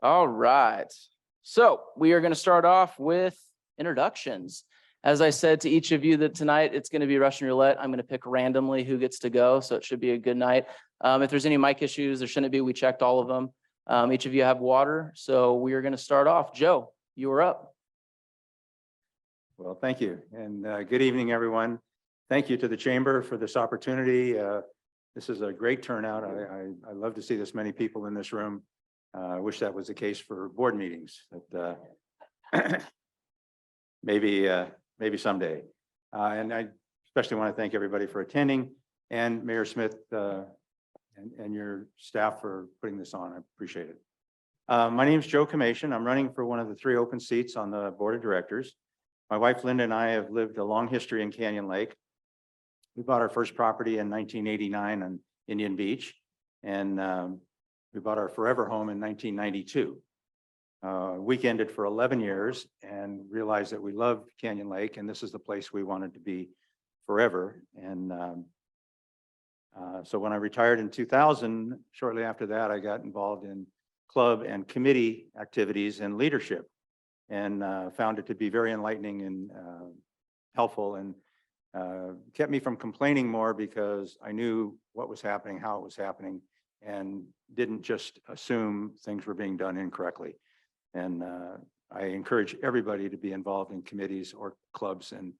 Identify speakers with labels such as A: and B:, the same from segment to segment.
A: All right. So we are going to start off with introductions. As I said to each of you that tonight, it's going to be Russian roulette. I'm going to pick randomly who gets to go. So it should be a good night. If there's any mic issues, there shouldn't be. We checked all of them. Each of you have water. So we are going to start off. Joe, you are up.
B: Well, thank you. And good evening, everyone. Thank you to the Chamber for this opportunity. This is a great turnout. I love to see this many people in this room. I wish that was the case for board meetings, but maybe someday. And I especially want to thank everybody for attending, and Mayor Smith and your staff for putting this on. I appreciate it. My name is Joe Kamation. I'm running for one of the 3 open seats on the board of directors. My wife Linda and I have lived a long history in Canyon Lake. We bought our first property in 1989 on Indian Beach, and we bought our forever home in 1992. Weekended for 11 years and realized that we loved Canyon Lake, and this is the place we wanted to be forever. And so when I retired in 2000, shortly after that, I got involved in club and committee activities and leadership, and found it to be very enlightening and helpful, and kept me from complaining more because I knew what was happening, how it was happening, and didn't just assume things were being done incorrectly. And I encourage everybody to be involved in committees or clubs and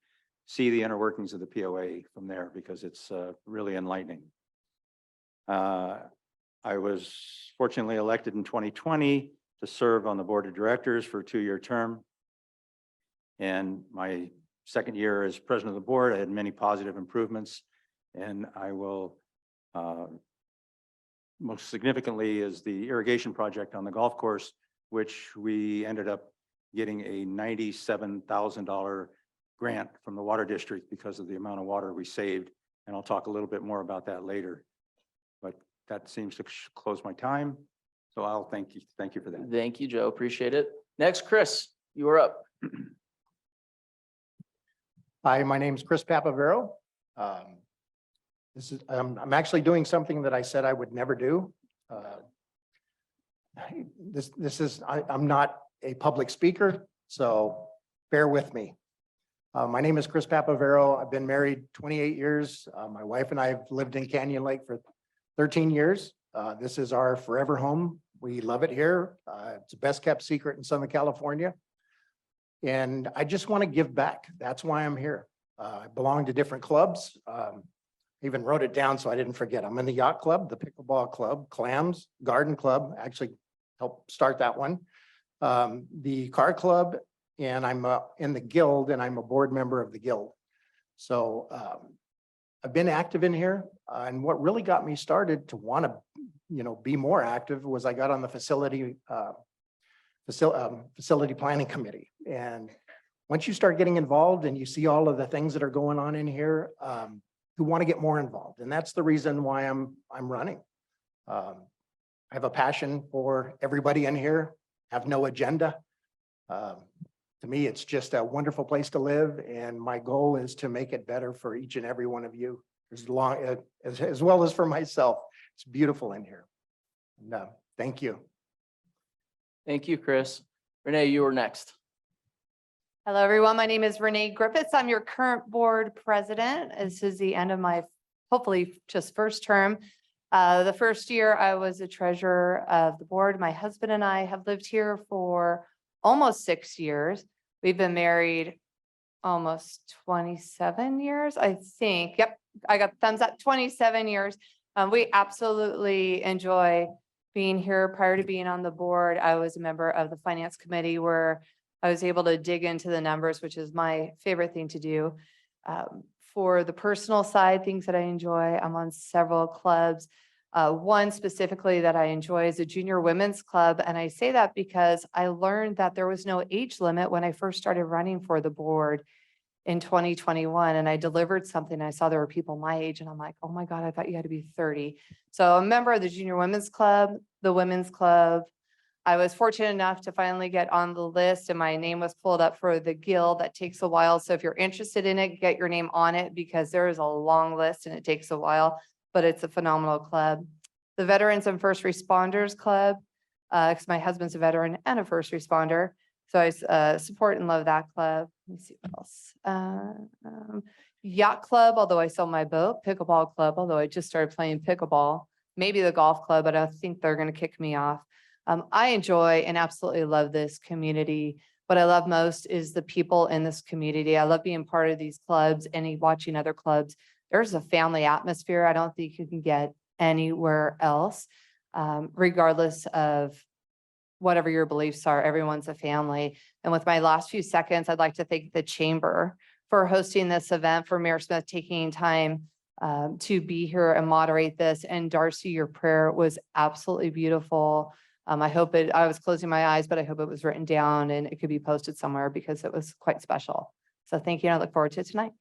B: see the inner workings of the POA from there, because it's really enlightening. I was fortunately elected in 2020 to serve on the board of directors for a 2-year term. And my second year as president of the board, I had many positive improvements, and I will most significantly is the irrigation project on the golf course, which we ended up getting a $97,000 grant from the water district because of the amount of water we saved. And I'll talk a little bit more about that later, but that seems to close my time. So I'll thank you for that.
A: Thank you, Joe. Appreciate it. Next, Chris, you are up.
C: Hi, my name is Chris Papavero. I'm actually doing something that I said I would never do. I'm not a public speaker, so bear with me. My name is Chris Papavero. I've been married 28 years. My wife and I have lived in Canyon Lake for 13 years. This is our forever home. We love it here. It's the best kept secret in Southern California. And I just want to give back. That's why I'm here. I belong to different clubs. Even wrote it down so I didn't forget. I'm in the yacht club, the pickleball club, clams, garden club, actually helped start that one. The car club, and I'm in the guild, and I'm a board member of the guild. So I've been active in here. And what really got me started to want to, be more active was I got on the facility planning committee. And once you start getting involved and you see all of the things that are going on in here, you want to get more involved. And that's the reason why I'm running. I have a passion for everybody in here, have no agenda. To me, it's just a wonderful place to live. And my goal is to make it better for each and every one of you, as well as for myself. It's beautiful in here. No, thank you.
A: Thank you, Chris. Renee, you are next.
D: Hello, everyone. My name is Renee Griffiths. I'm your current board president. This is the end of my, hopefully, just first term. The first year I was the treasurer of the board. My husband and I have lived here for almost 6 years. We've been married almost 27 years, I think. Yep, I got thumbs up, 27 years. We absolutely enjoy being here. Prior to being on the board, I was a member of the finance committee where I was able to dig into the numbers, which is my favorite thing to do. For the personal side, things that I enjoy, I'm on several clubs. One specifically that I enjoy is a junior women's club. And I say that because I learned that there was no age limit when I first started running for the board in 2021. And I delivered something. I saw there were people my age and I'm like, oh my God, I thought you had to be 30. So I'm a member of the junior women's club, the women's club. I was fortunate enough to finally get on the list and my name was pulled up for the guild. That takes a while. So if you're interested in it, get your name on it because there is a long list and it takes a while, but it's a phenomenal club. The Veterans and First Responders Club. because my husband's a veteran and a first responder. So I support and love that club. Let me see what else. Yacht club, although I sold my boat. Pickleball club, although I just started playing pickleball. Maybe the golf club, but I think they're going to kick me off. I enjoy and absolutely love this community. What I love most is the people in this community. I love being part of these clubs and watching other clubs. There's a family atmosphere I don't think you can get anywhere else, regardless of whatever your beliefs are. Everyone's a family. And with my last few seconds, I'd like to thank the chamber for hosting this event, for Mayor Smith taking time to be here and moderate this. And Darcy, your prayer was absolutely beautiful. I was closing my eyes, but I hope it was written down and it could be posted somewhere because it was quite special. So thank you. And I look forward to it tonight.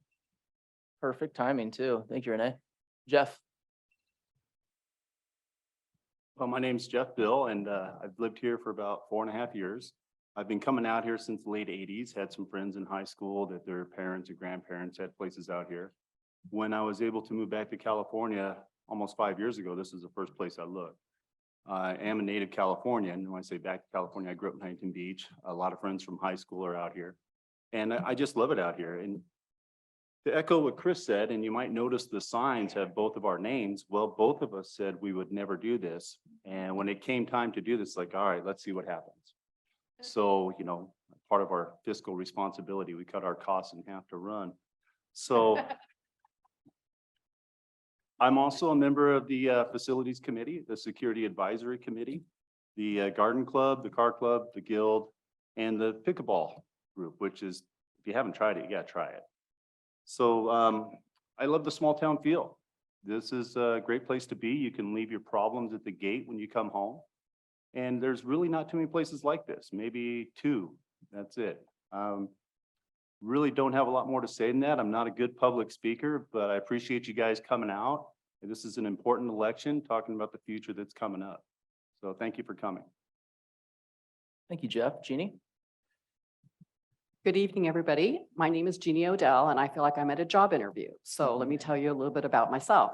A: Perfect timing too. Thank you, Renee. Jeff.
E: Well, my name's Jeff Bill, and I've lived here for about 4.5 years. I've been coming out here since the late 80s, had some friends in high school that their parents or grandparents had places out here. When I was able to move back to California almost 5 years ago, this is the first place I looked. I am a native Californian. When I say back to California, I grew up in Huntington Beach. A lot of friends from high school are out here. And I just love it out here. And to echo what Chris said, and you might notice the signs have both of our names. Well, both of us said we would never do this. And when it came time to do this, like, all right, let's see what happens. So, you know, part of our fiscal responsibility, we cut our costs in half to run. So I'm also a member of the Facilities Committee, the Security Advisory Committee, the Garden Club, the Car Club, the Guild, and the Pickleball Group, which is, if you haven't tried it, you gotta try it. So I love the small town feel. This is a great place to be. You can leave your problems at the gate when you come home. And there's really not too many places like this, maybe 2, that's it. Really don't have a lot more to say than that. I'm not a good public speaker, but I appreciate you guys coming out. And this is an important election, talking about the future that's coming up. So thank you for coming.
A: Thank you, Jeff. Jeannie.
F: Good evening, everybody. My name is Jeannie Odell, and I feel like I'm at a job interview. So let me tell you a little bit about myself.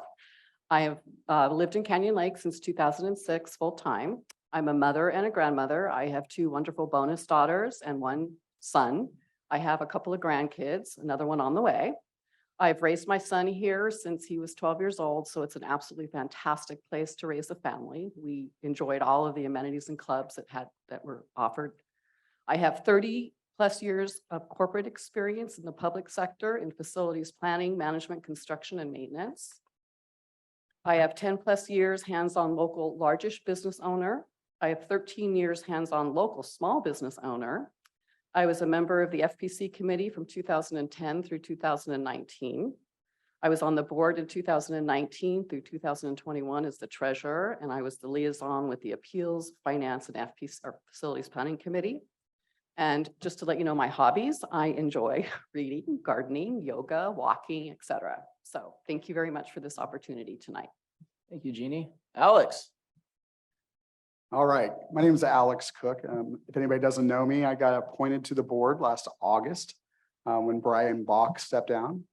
F: I have lived in Canyon Lake since 2006 full-time. I'm a mother and a grandmother. I have 2 wonderful bonus daughters and 1 son. I have a couple of grandkids, another one on the way. I've raised my son here since he was 12 years old, so it's an absolutely fantastic place to raise a family. We enjoyed all of the amenities and clubs that were offered. I have 30+ years of corporate experience in the public sector in facilities planning, management, construction, and maintenance. I have 10+ years hands-on local largest business owner. I have 13 years hands-on local small business owner. I was a member of the FPC committee from 2010 through 2019. I was on the board in 2019 through 2021 as the treasurer, and I was the liaison with the appeals, finance, and FPC or facilities planning committee. And just to let you know my hobbies, I enjoy reading, gardening, yoga, walking, etc. So thank you very much for this opportunity tonight.
A: Thank you, Jeannie. Alex.
G: All right, my name is Alex Cook. If anybody doesn't know me, I got appointed to the board last August when Brian Bach stepped down.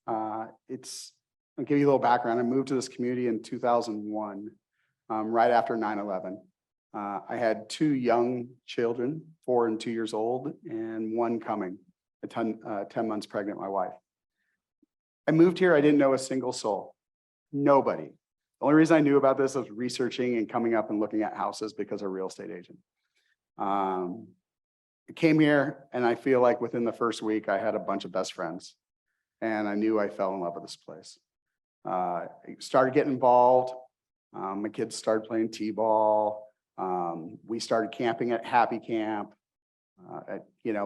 G: I'll give you a little background. I moved to this community in 2001, right after 9/11. I had 2 young children, 4 and 2 years old, and 1 coming, 10 months pregnant, my wife. I moved here, I didn't know a single soul, nobody. The only reason I knew about this was researching and coming up and looking at houses because of a real estate agent. I came here and I feel like within the first week, I had a bunch of best friends and I knew I fell in love with this place. I started getting involved. My kids started playing t-ball. We started camping at Happy Camp,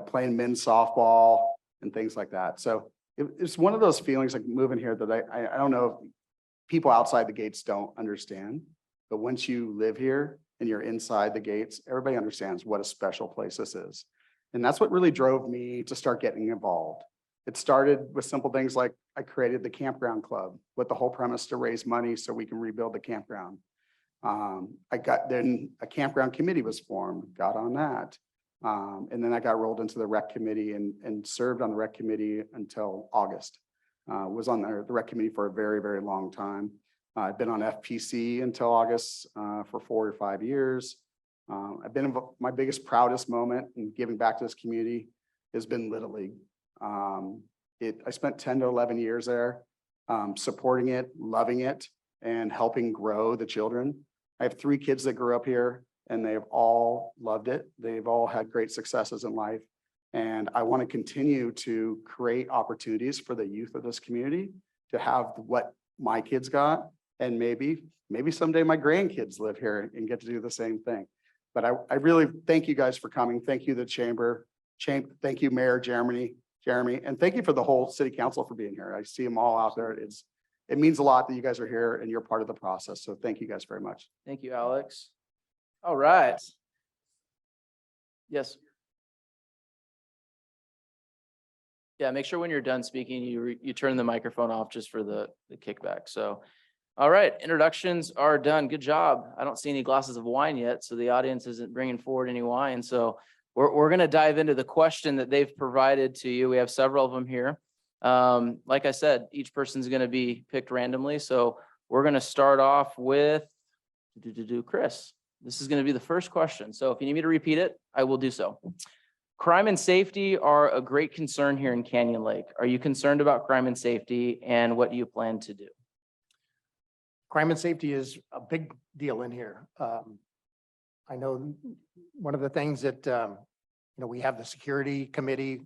G: playing men's softball and things like that. So it's one of those feelings like moving here that I don't know if people outside the gates don't understand, but once you live here and you're inside the gates, everybody understands what a special place this is. And that's what really drove me to start getting involved. It started with simple things like I created the campground club with the whole premise to raise money so we can rebuild the campground. Then a campground committee was formed, got on that. And then I got rolled into the rec committee and served on the rec committee until August. Was on the rec committee for a very, very long time. I've been on FPC until August for 4 or 5 years. My biggest proudest moment in giving back to this community has been Little League. I spent 10 to 11 years there, supporting it, loving it, and helping grow the children. I have 3 kids that grew up here and they've all loved it. They've all had great successes in life. And I want to continue to create opportunities for the youth of this community to have what my kids got. And maybe someday my grandkids live here and get to do the same thing. But I really thank you guys for coming. Thank you, the chamber. Thank you, Mayor Jeremy, and thank you for the whole city council for being here. I see them all out there. It means a lot that you guys are here and you're part of the process. So thank you guys very much.
A: Thank you, Alex. All right. Yes. Yeah, make sure when you're done speaking, you turn the microphone off just for the kickback. So, all right, introductions are done. Good job. I don't see any glasses of wine yet, so the audience isn't bringing forward any wine. So we're going to dive into the question that they've provided to you. We have several of them here. Like I said, each person's going to be picked randomly. So we're going to start off with Chris. This is going to be the first question. So if you need me to repeat it, I will do so. Crime and safety are a great concern here in Canyon Lake. Are you concerned about crime and safety, and what do you plan to do?
C: Crime and safety is a big deal in here. I know one of the things that, we have the security committee.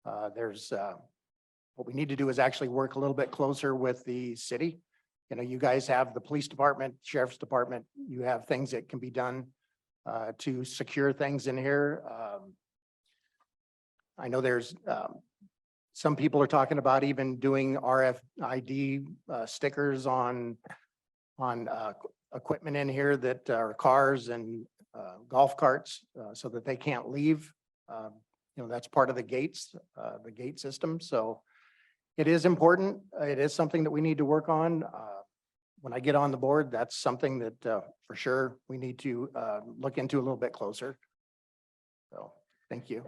C: What we need to do is actually work a little bit closer with the city. You guys have the police department, sheriff's department. You have things that can be done to secure things in here. I know there's some people are talking about even doing RFID stickers on equipment in here that are cars and golf carts so that they can't leave. That's part of the gate system. So it is important. It is something that we need to work on. When I get on the board, that's something that for sure we need to look into a little bit closer. So thank you.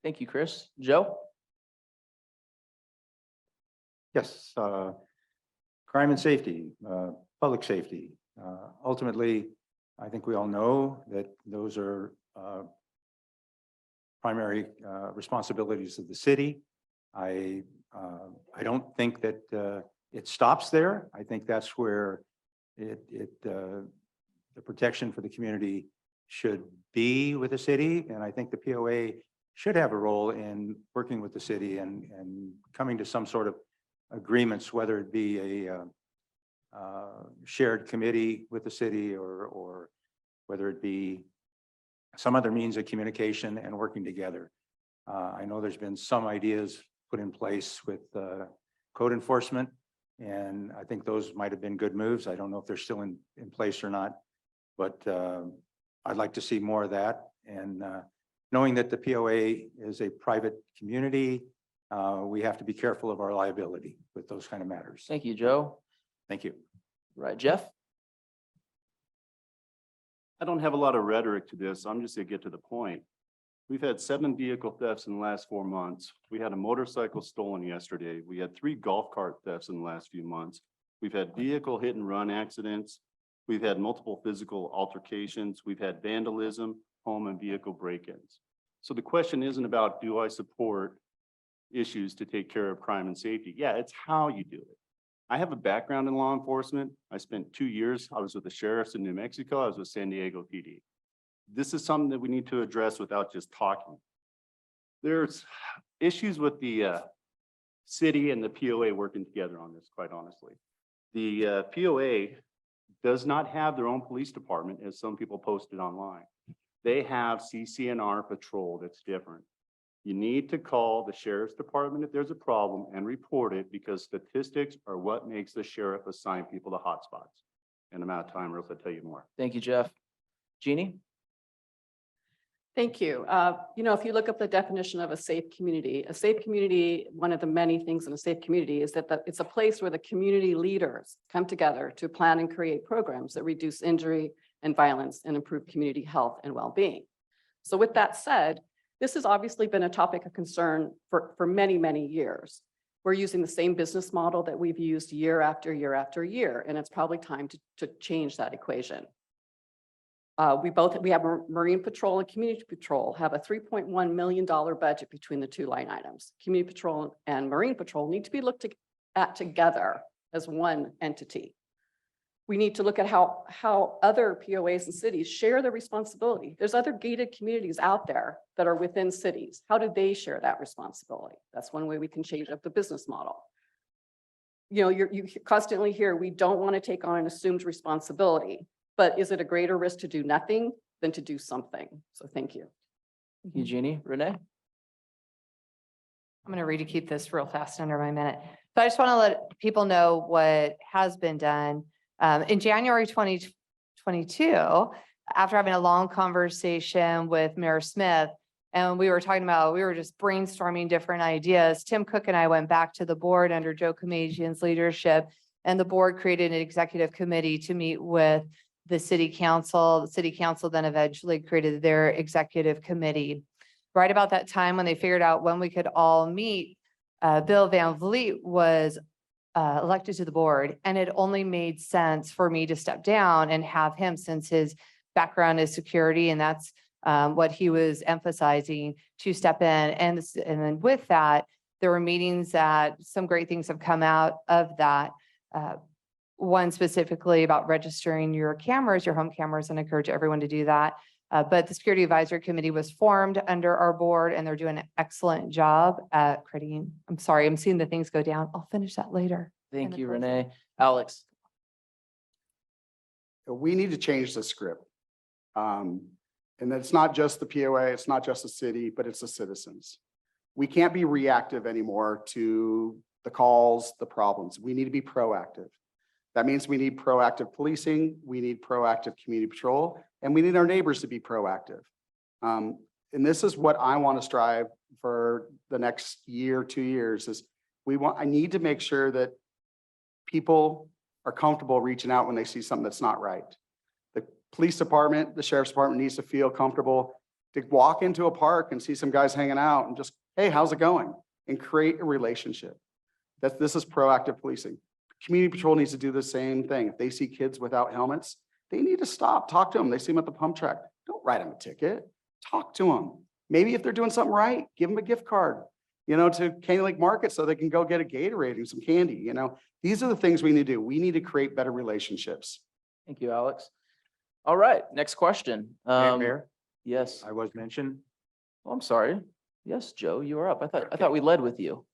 A: Thank you, Chris. Joe?
B: Yes, crime and safety, public safety. Ultimately, I think we all know that those are primary responsibilities of the city. I don't think that it stops there. I think that's where the protection for the community should be with the city. And I think the POA should have a role in working with the city and coming to some sort of agreements, whether it be a shared committee with the city or whether it be some other means of communication and working together. I know there's been some ideas put in place with code enforcement, and I think those might have been good moves. I don't know if they're still in place or not, but I'd like to see more of that. And knowing that the POA is a private community, we have to be careful of our liability with those kind of matters.
A: Thank you, Joe.
B: Thank you.
A: Right, Jeff?
E: I don't have a lot of rhetoric to this. I'm just gonna get to the point. We've had 7 vehicle thefts in the last 4 months. We had a motorcycle stolen yesterday. We had 3 golf cart thefts in the last few months. We've had vehicle hit and run accidents. We've had multiple physical altercations. We've had vandalism, home and vehicle break-ins. So the question isn't about, do I support issues to take care of crime and safety? Yeah, it's how you do it. I have a background in law enforcement. I spent 2 years. I was with the sheriffs in New Mexico. I was with San Diego PD. This is something that we need to address without just talking. There's issues with the city and the POA working together on this, quite honestly. The POA does not have their own police department, as some people posted online. They have CCNR patrol that's different. You need to call the sheriff's department if there's a problem and report it, because statistics are what makes the sheriff assign people to hotspots. And I'm out of time, or else I'll tell you more.
A: Thank you, Jeff. Jeannie?
F: Thank you. If you look up the definition of a safe community, one of the many things in a safe community is that it's a place where the community leaders come together to plan and create programs that reduce injury and violence and improve community health and well-being. So with that said, this has obviously been a topic of concern for many, many years. We're using the same business model that we've used year after year after year, and it's probably time to change that equation. We have Marine Patrol and Community Patrol have a $3.1 million budget between the two line items. Community Patrol and Marine Patrol need to be looked at together as one entity. We need to look at how other POAs and cities share their responsibility. There's other gated communities out there that are within cities. How do they share that responsibility? That's one way we can change up the business model. You know, you constantly hear, we don't want to take on an assumed responsibility, but is it a greater risk to do nothing than to do something? So thank you.
A: Thank you, Jeannie. Renee?
D: I'm going to read to keep this real fast under my minute. So I just want to let people know what has been done. In January 2022, after having a long conversation with Mayor Smith, and we were talking about, we were just brainstorming different ideas. Tim Cook and I went back to the board under Joe Kamajian's leadership, and the board created an executive committee to meet with the city council. The city council then eventually created their executive committee. Right about that time, when they figured out when we could all meet, Bill Van Vliet was elected to the board, and it only made sense for me to step down and have him, since his background is security, and that's what he was emphasizing, to step in. And then with that, there were meetings that some great things have come out of that. One specifically about registering your cameras, your home cameras, and I encourage everyone to do that. But the Security Advisory Committee was formed under our board, and they're doing an excellent job at creating, I'm sorry, I'm seeing the things go down. I'll finish that later.
A: Thank
D: the
A: you,
D: closing.
A: Renee. Alex?
G: We need to change the script. And it's not just the POA, it's not just the city, but it's the citizens. We can't be reactive anymore to the calls, the problems. We need to be proactive. That means we need proactive policing, we need proactive community patrol, and we need our neighbors to be proactive. And this is what I want to strive for the next year, 2 years, is I need to make sure that people are comfortable reaching out when they see something that's not right. The police department, the sheriff's department needs to feel comfortable to walk into a park and see some guys hanging out and just, hey, how's it going? And create a relationship. This is proactive policing. Community patrol needs to do the same thing. If they see kids without helmets, they need to stop, talk to them. They see them at the pump track. Don't write them a ticket. Talk to them. Maybe if they're doing something right, give them a gift card, to Canyon Lake Market so they can go get a Gatorade and some candy. These are the things we need to do. We need to create better relationships.
A: Thank you, Alex. All right, next question.
B: Mayor,
A: Yes.
B: I was mentioned.
A: Oh, I'm sorry. Yes, Joe, you were up. I thought we led with you.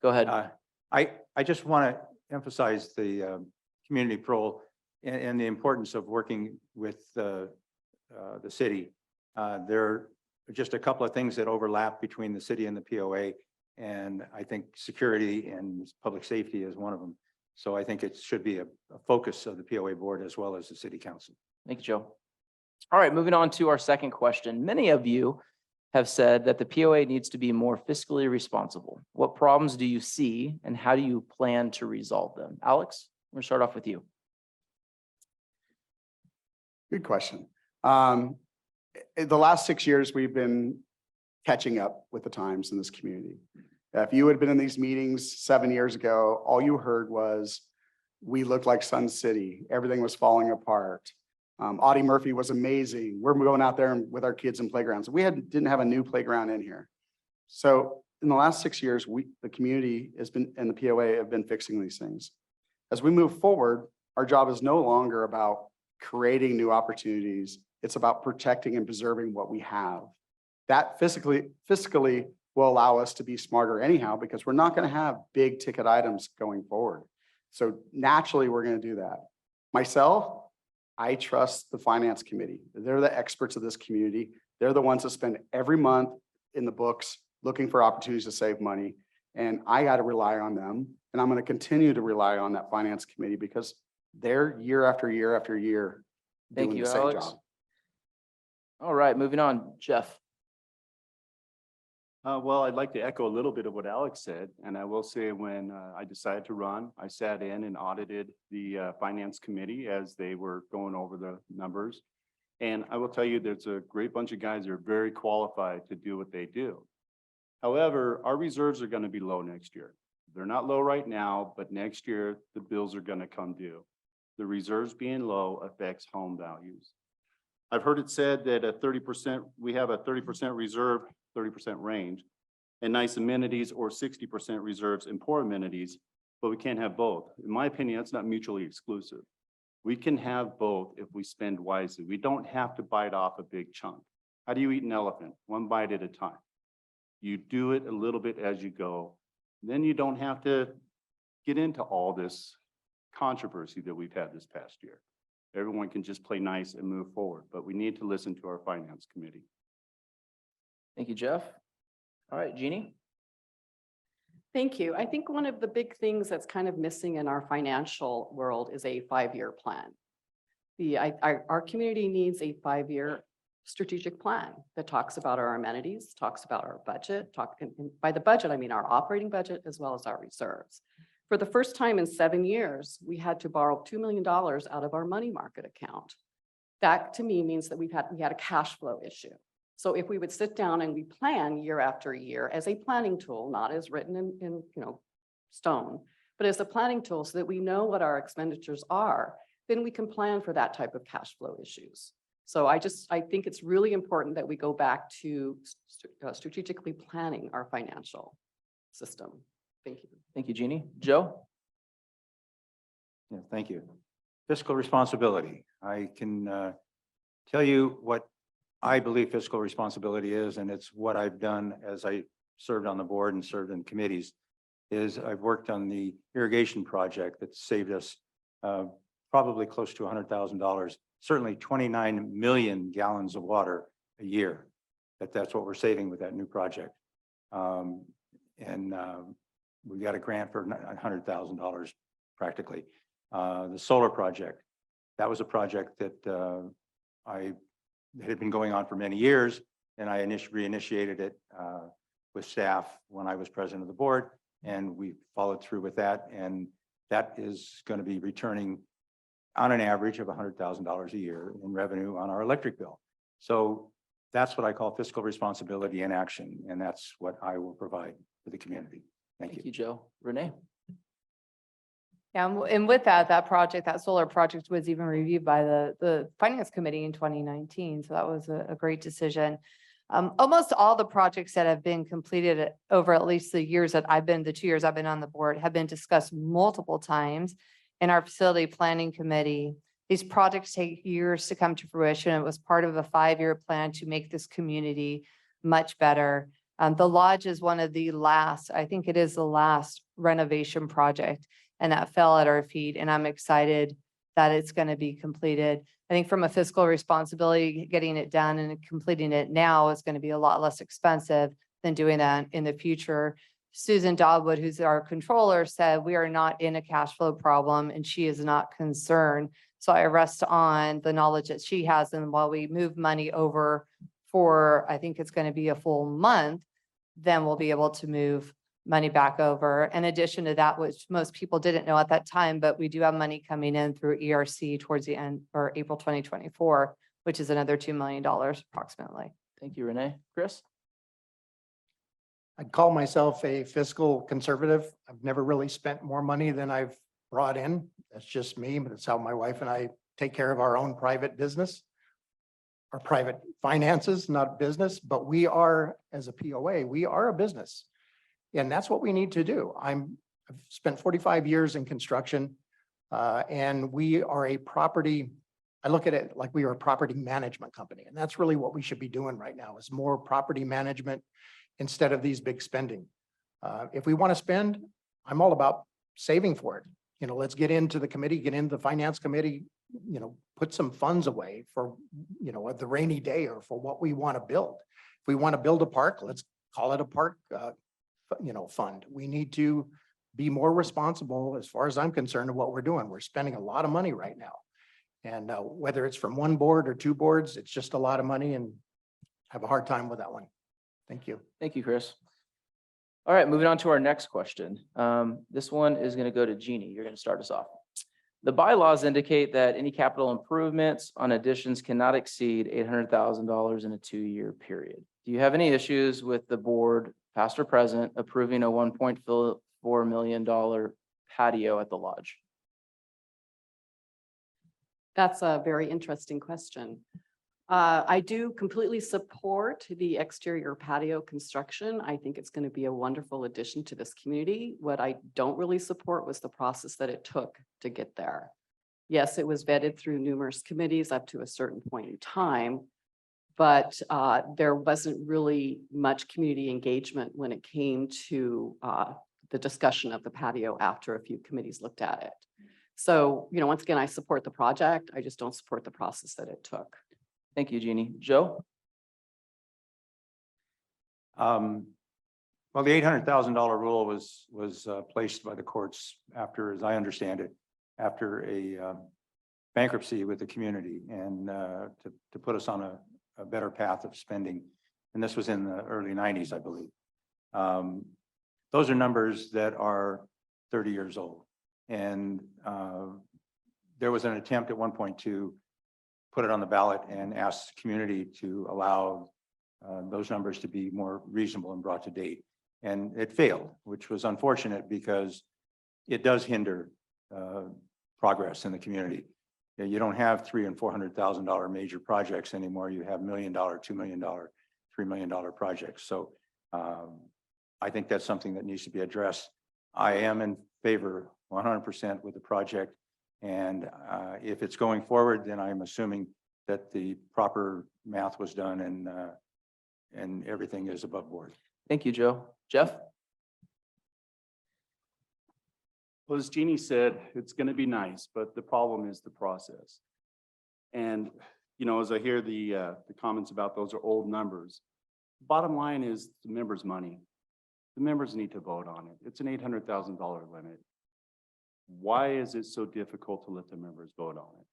A: Go ahead.
B: I just want to emphasize the community patrol and the importance of working with the city. There are just a couple of things that overlap between the city and the POA. And I think security and public safety is one of them. So I think it should be a focus of the POA board as well as the city council.
A: Thank you, Joe. All right, moving on to our second question. Many of you have said that the POA needs to be more fiscally responsible. What problems do you see and how do you plan to resolve them? Alex, we're gonna start off with you.
G: Good question. In the last 6 years, we've been catching up with the times in this community. If you had been in these meetings 7 years ago, all you heard was, we looked like Sun City. Everything was falling apart. Audie Murphy was amazing. We're going out there with our kids in playgrounds. We didn't have a new playground in here. So in the last 6 years, the community has been, and the POA have been fixing these things. As we move forward, our job is no longer about creating new opportunities. It's about protecting and preserving what we have. That fiscally will allow us to be smarter anyhow, because we're not going to have big ticket items going forward. So naturally, we're going to do that. Myself, I trust the finance committee. They're the experts of this community. They're the ones that spend every month in the books looking for opportunities to save money. And I got to rely on them. And I'm going to continue to rely on that finance committee because they're year after year after year
A: Thank
G: doing
A: you,
G: the same
A: Alex.
G: job.
A: All right, moving on, Jeff.
E: Well, I'd like to echo a little bit of what Alex said, and I will say when I decided to run, I sat in and audited the finance committee as they were going over the numbers. And I will tell you, there's a great bunch of guys that are very qualified to do what they do. However, our reserves are going to be low next year. They're not low right now, but next year the bills are going to come due. The reserves being low affects home values. I've heard it said that a 30%, we have a 30% reserve, 30% range, and nice amenities, or 60% reserves and poor amenities, but we can't have both. In my opinion, that's not mutually exclusive. We can have both if we spend wisely. We don't have to bite off a big chunk. How do you eat an elephant? One bite at a time. You do it a little bit as you go. Then you don't have to get into all this controversy that we've had this past year. Everyone can just play nice and move forward, but we need to listen to our finance committee.
A: Thank you, Jeff. All right, Jeannie?
F: Thank you. I think one of the big things that's kind of missing in our financial world is a 5-year plan. Our community needs a 5-year strategic plan that talks about our amenities, talks about our budget, and by the budget, I mean our operating budget as well as our reserves. For the first time in 7 years, we had to borrow $2 million out of our money market account. That to me means that we had a cash flow issue. So if we would sit down and we plan year after year as a planning tool, not as written in stone, but as a planning tool so that we know what our expenditures are, then we can plan for that type of cash flow issues. So I think it's really important that we go back to strategically planning our financial system. Thank you.
A: Thank you, Jeannie. Joe?
B: Yeah, thank you. Fiscal responsibility. I can tell you what I believe fiscal responsibility is, and it's what I've done as I served on the board and served in committees, is I've worked on the irrigation project that saved us probably close to $100,000, certainly 29 million gallons of water a year. That's what we're saving with that new project. We got a grant for $100,000 practically. The solar project, that was a project that had been going on for many years, and I reinitiated it with staff when I was president of the board, and we followed through with that, and that is going to be returning on an average of $100,000 a year in revenue on our electric bill. So that's what I call fiscal responsibility in action, and that's what I will provide for the community. Thank you.
A: Thank you, Joe. Renee?
D: Yeah, and with that project, that solar project was even reviewed by the finance committee in 2019. So that was a great decision. Almost all the projects that have been completed over at least the 2 years I've been on the board have been discussed multiple times in our facility planning committee. These projects take years to come to fruition. It was part of a 5-year plan to make this community much better. The lodge is one of the last, I think it is the last renovation project, and that fell at our feet. And I'm excited that it's going to be completed. I think from a fiscal responsibility, getting it done and completing it now is going to be a lot less expensive than doing that in the future. Susan Dodwood, who's our controller, said we are not in a cash flow problem and she is not concerned. So I rest on the knowledge that she has. And while we move money over for, I think it's going to be a full month, then we'll be able to move money back over. In addition to that, which most people didn't know at that time, but we do have money coming in through ERC towards the end or April 2024, which is another $2 million approximately.
A: Thank you, Renee. Chris?
C: I'd call myself a fiscal conservative. I've never really spent more money than I've brought in. That's just me, but it's how my wife and I take care of our own private business, our private finances, not business, but we are, as a POA, we are a business. And that's what we need to do. I've spent 45 years in construction, and we are a property. I look at it like we are a property management company, and that's really what we should be doing right now is more property management instead of these big spending. If we want to spend, I'm all about saving for it. Let's get into the committee, get into the finance committee, put some funds away for, the rainy day or for what we want to build. If we want to build a park, let's call it a park, fund. We need to be more responsible as far as I'm concerned of what we're doing. We're spending a lot of money right now. And whether it's from one board or two boards, it's just a lot of money and I have a hard time with that one. Thank you.
A: Thank you, Chris. All right, moving on to our next question. This one is going to go to Jeannie. You're going to start us off. The bylaws indicate that any capital improvements on additions cannot exceed $800,000 in a 2-year period. Do you have any issues with the board, past or present, approving a $1.4 million patio at the lodge?
F: That's a very interesting question. I do completely support the exterior patio construction. I think it's going to be a wonderful addition to this community. What I don't really support was the process that it took to get there. Yes, it was vetted through numerous committees up to a certain point in time, but there wasn't really much community engagement when it came to the discussion of the patio after a few committees looked at it. So, once again, I support the project. I just don't support the process that it took.
A: Thank you, Jeannie. Joe?
B: Well, the $800,000 rule was placed by the courts after, as I understand it, after a bankruptcy with the community and to put us on a better path of spending. And this was in the early 90s, I believe. Those are numbers that are 30 years old. And there was an attempt at one point to put it on the ballot and ask the community to allow those numbers to be more reasonable and brought to date. And it failed, which was unfortunate because it does hinder progress in the community. You don't have $300,000 and $400,000 major projects anymore. You have $1 million, $2 million, $3 million projects. So I think that's something that needs to be addressed. I am in favor 100% with the project. And if it's going forward, then I'm assuming that the proper math was done and everything is above board.
A: Thank you, Joe. Jeff?
E: Well, as Jeannie said, it's going to be nice, but the problem is the process. And, as I hear the comments about those are old numbers, bottom line is the members' money. The members need to vote on it. It's an $800,000 limit. Why is it so difficult to let the members vote on it?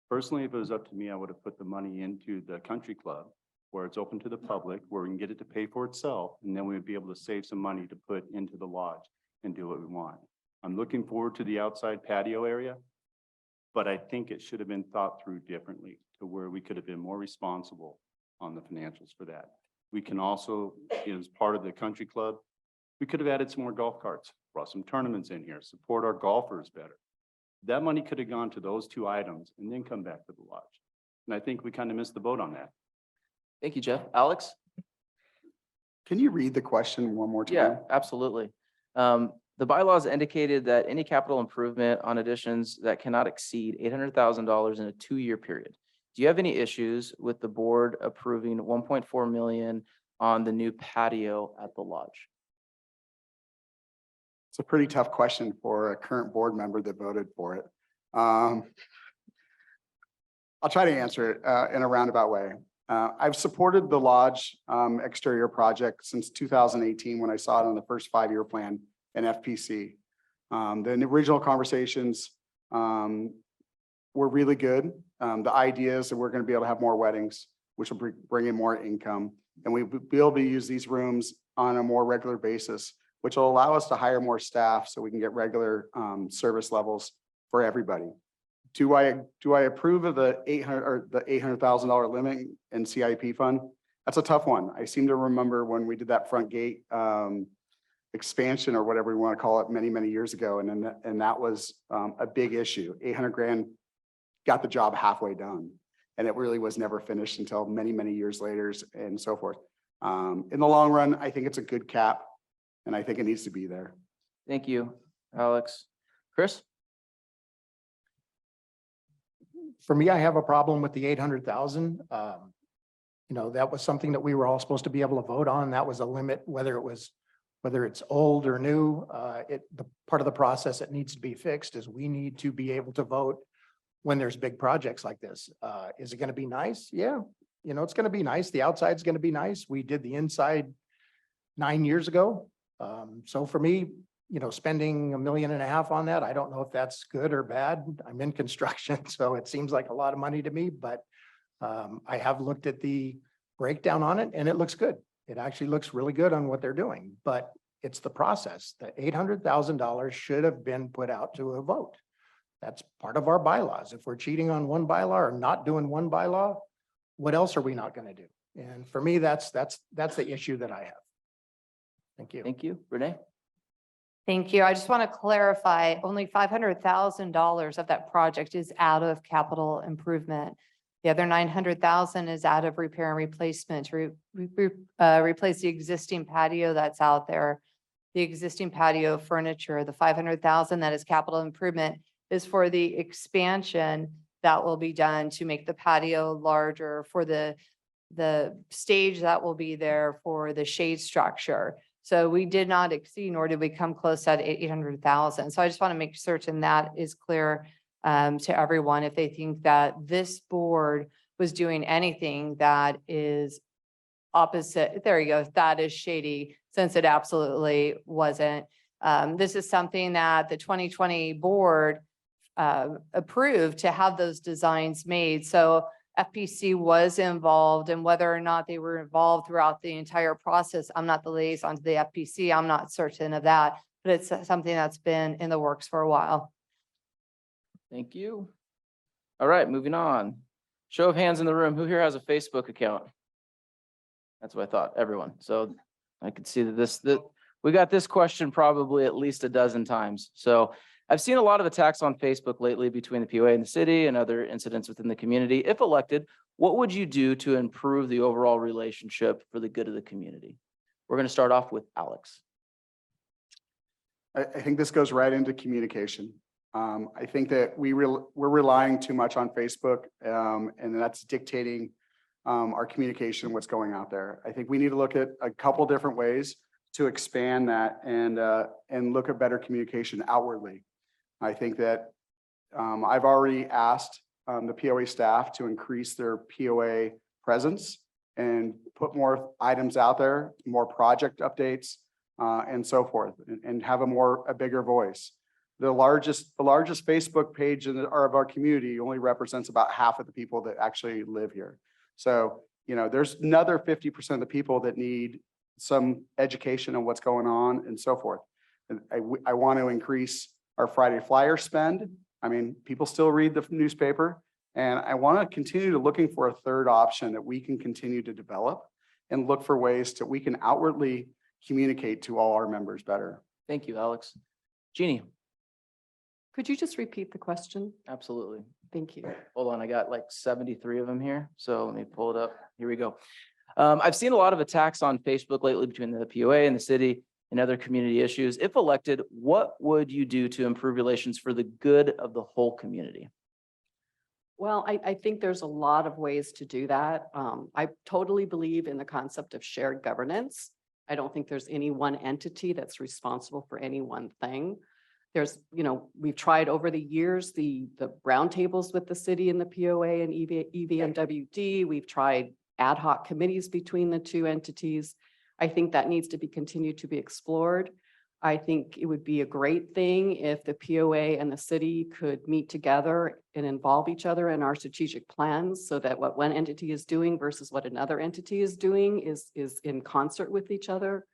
E: Personally, if it was up to me, I would have put the money into the country club where it's open to the public, where we can get it to pay for itself, and then we would be able to save some money to put into the lodge and do what we want. I'm looking forward to the outside patio area, but I think it should have been thought through differently to where we could have been more responsible on the financials for that. We can also, as part of the country club, we could have added some more golf carts, brought some tournaments in here, support our golfers better. That money could have gone to those two items and then come back to the lodge. And I think we kind of missed the boat on that.
A: Thank you, Jeff. Alex?
G: Can you read the question one more time?
A: Yeah, absolutely. The bylaws indicated that any capital improvement on additions that cannot exceed $800,000 in a 2-year period. Do you have any issues with the board approving 1.4 million on the new patio at the lodge?
G: It's a pretty tough question for a current board member that voted for it. I'll try to answer it in a roundabout way. I've supported the lodge exterior project since 2018 when I saw it on the first 5-year plan in FPC. The original conversations were really good. The idea is that we're going to be able to have more weddings, which will bring in more income. And we'll be able to use these rooms on a more regular basis, which will allow us to hire more staff so we can get regular service levels for everybody. Do I approve of the $800,000 limit in CIP fund? That's a tough one. I seem to remember when we did that front gate expansion or whatever we want to call it many years ago, and that was a big issue. 800 grand got the job halfway done, and it really was never finished until many years later and so forth. In the long run, I think it's a good cap, and I think it needs to be there.
A: Thank you, Alex. Chris?
C: For me, I have a problem with the 800,000. That was something that we were all supposed to be able to vote on. That was a limit, whether it's old or new. The part of the process that needs to be fixed is we need to be able to vote when there's big projects like this. Is it going to be nice? Yeah. It's going to be nice. The outside's going to be nice. We did the inside 9 years ago. So for me, spending $1.5 million on that, I don't know if that's good or bad. I'm in construction, so it seems like a lot of money to me, but I have looked at the breakdown on it and it looks good. It actually looks really good on what they're doing, but it's the process. The $800,000 should have been put out to a vote. That's part of our bylaws. If we're cheating on one bylaw or not doing one bylaw, what else are we not going to do? And for me, that's the issue that I have. Thank you.
A: Thank you. Renee?
D: Thank you. I just want to clarify, only $500,000 of that project is out of capital improvement. The other 900,000 is out of repair and replacement to replace the existing patio that's out there. The existing patio furniture, the 500,000 that is capital improvement is for the expansion that will be done to make the patio larger for the stage that will be there for the shade structure. So we did not exceed, nor did we come close at 800,000. So I just want to make certain that is clear to everyone if they think that this board was doing anything that is opposite, there you go, that is shady, since it absolutely wasn't. This is something that the 2020 board approved to have those designs made. So FPC was involved, and whether or not they were involved throughout the entire process, I'm not the liaison to the FPC. I'm not certain of that, but it's something that's been in the works for a while.
A: Thank you. All right, moving on. Show of hands in the room. Who here has a Facebook account? That's what I thought, everyone. So I could see that we got this question probably at least a dozen times. So I've seen a lot of attacks on Facebook lately between the POA and the city and other incidents within the community. If elected, what would you do to improve the overall relationship for the good of the community? We're going to start off with Alex.
G: I think this goes right into communication. I think that we're relying too much on Facebook, and that's dictating our communication, what's going out there. I think we need to look at a couple different ways to expand that and look at better communication outwardly. I think that I've already asked the POA staff to increase their POA presence and put more items out there, more project updates, and so forth, and have a bigger voice. The largest Facebook page of our community only represents about half of the people that actually live here. So, there's another 50% of the people that need some education on what's going on and so forth. And I want to increase our Friday flyer spend. I mean, people still read the newspaper, and I want to continue to looking for a third option that we can continue to develop and look for ways that we can outwardly communicate to all our members better.
A: Thank you, Alex. Jeannie.
F: Could you just repeat the question?
A: Absolutely.
F: Thank you.
A: Hold on, I got like 73 of them here. So let me pull it up. Here we go. I've seen a lot of attacks on Facebook lately between the POA and the city and other community issues. If elected, what would you do to improve relations for the good of the whole community?
F: Well, I think there's a lot of ways to do that. I totally believe in the concept of shared governance. I don't think there's any one entity that's responsible for any one thing. There's, we've tried over the years, the roundtables with the city and the POA and EVMWD. We've tried ad hoc committees between the two entities. I think that needs to be continued to be explored. I think it would be a great thing if the POA and the city could meet together and involve each other in our strategic plans so that what one entity is doing versus what another entity is doing is in concert with each other,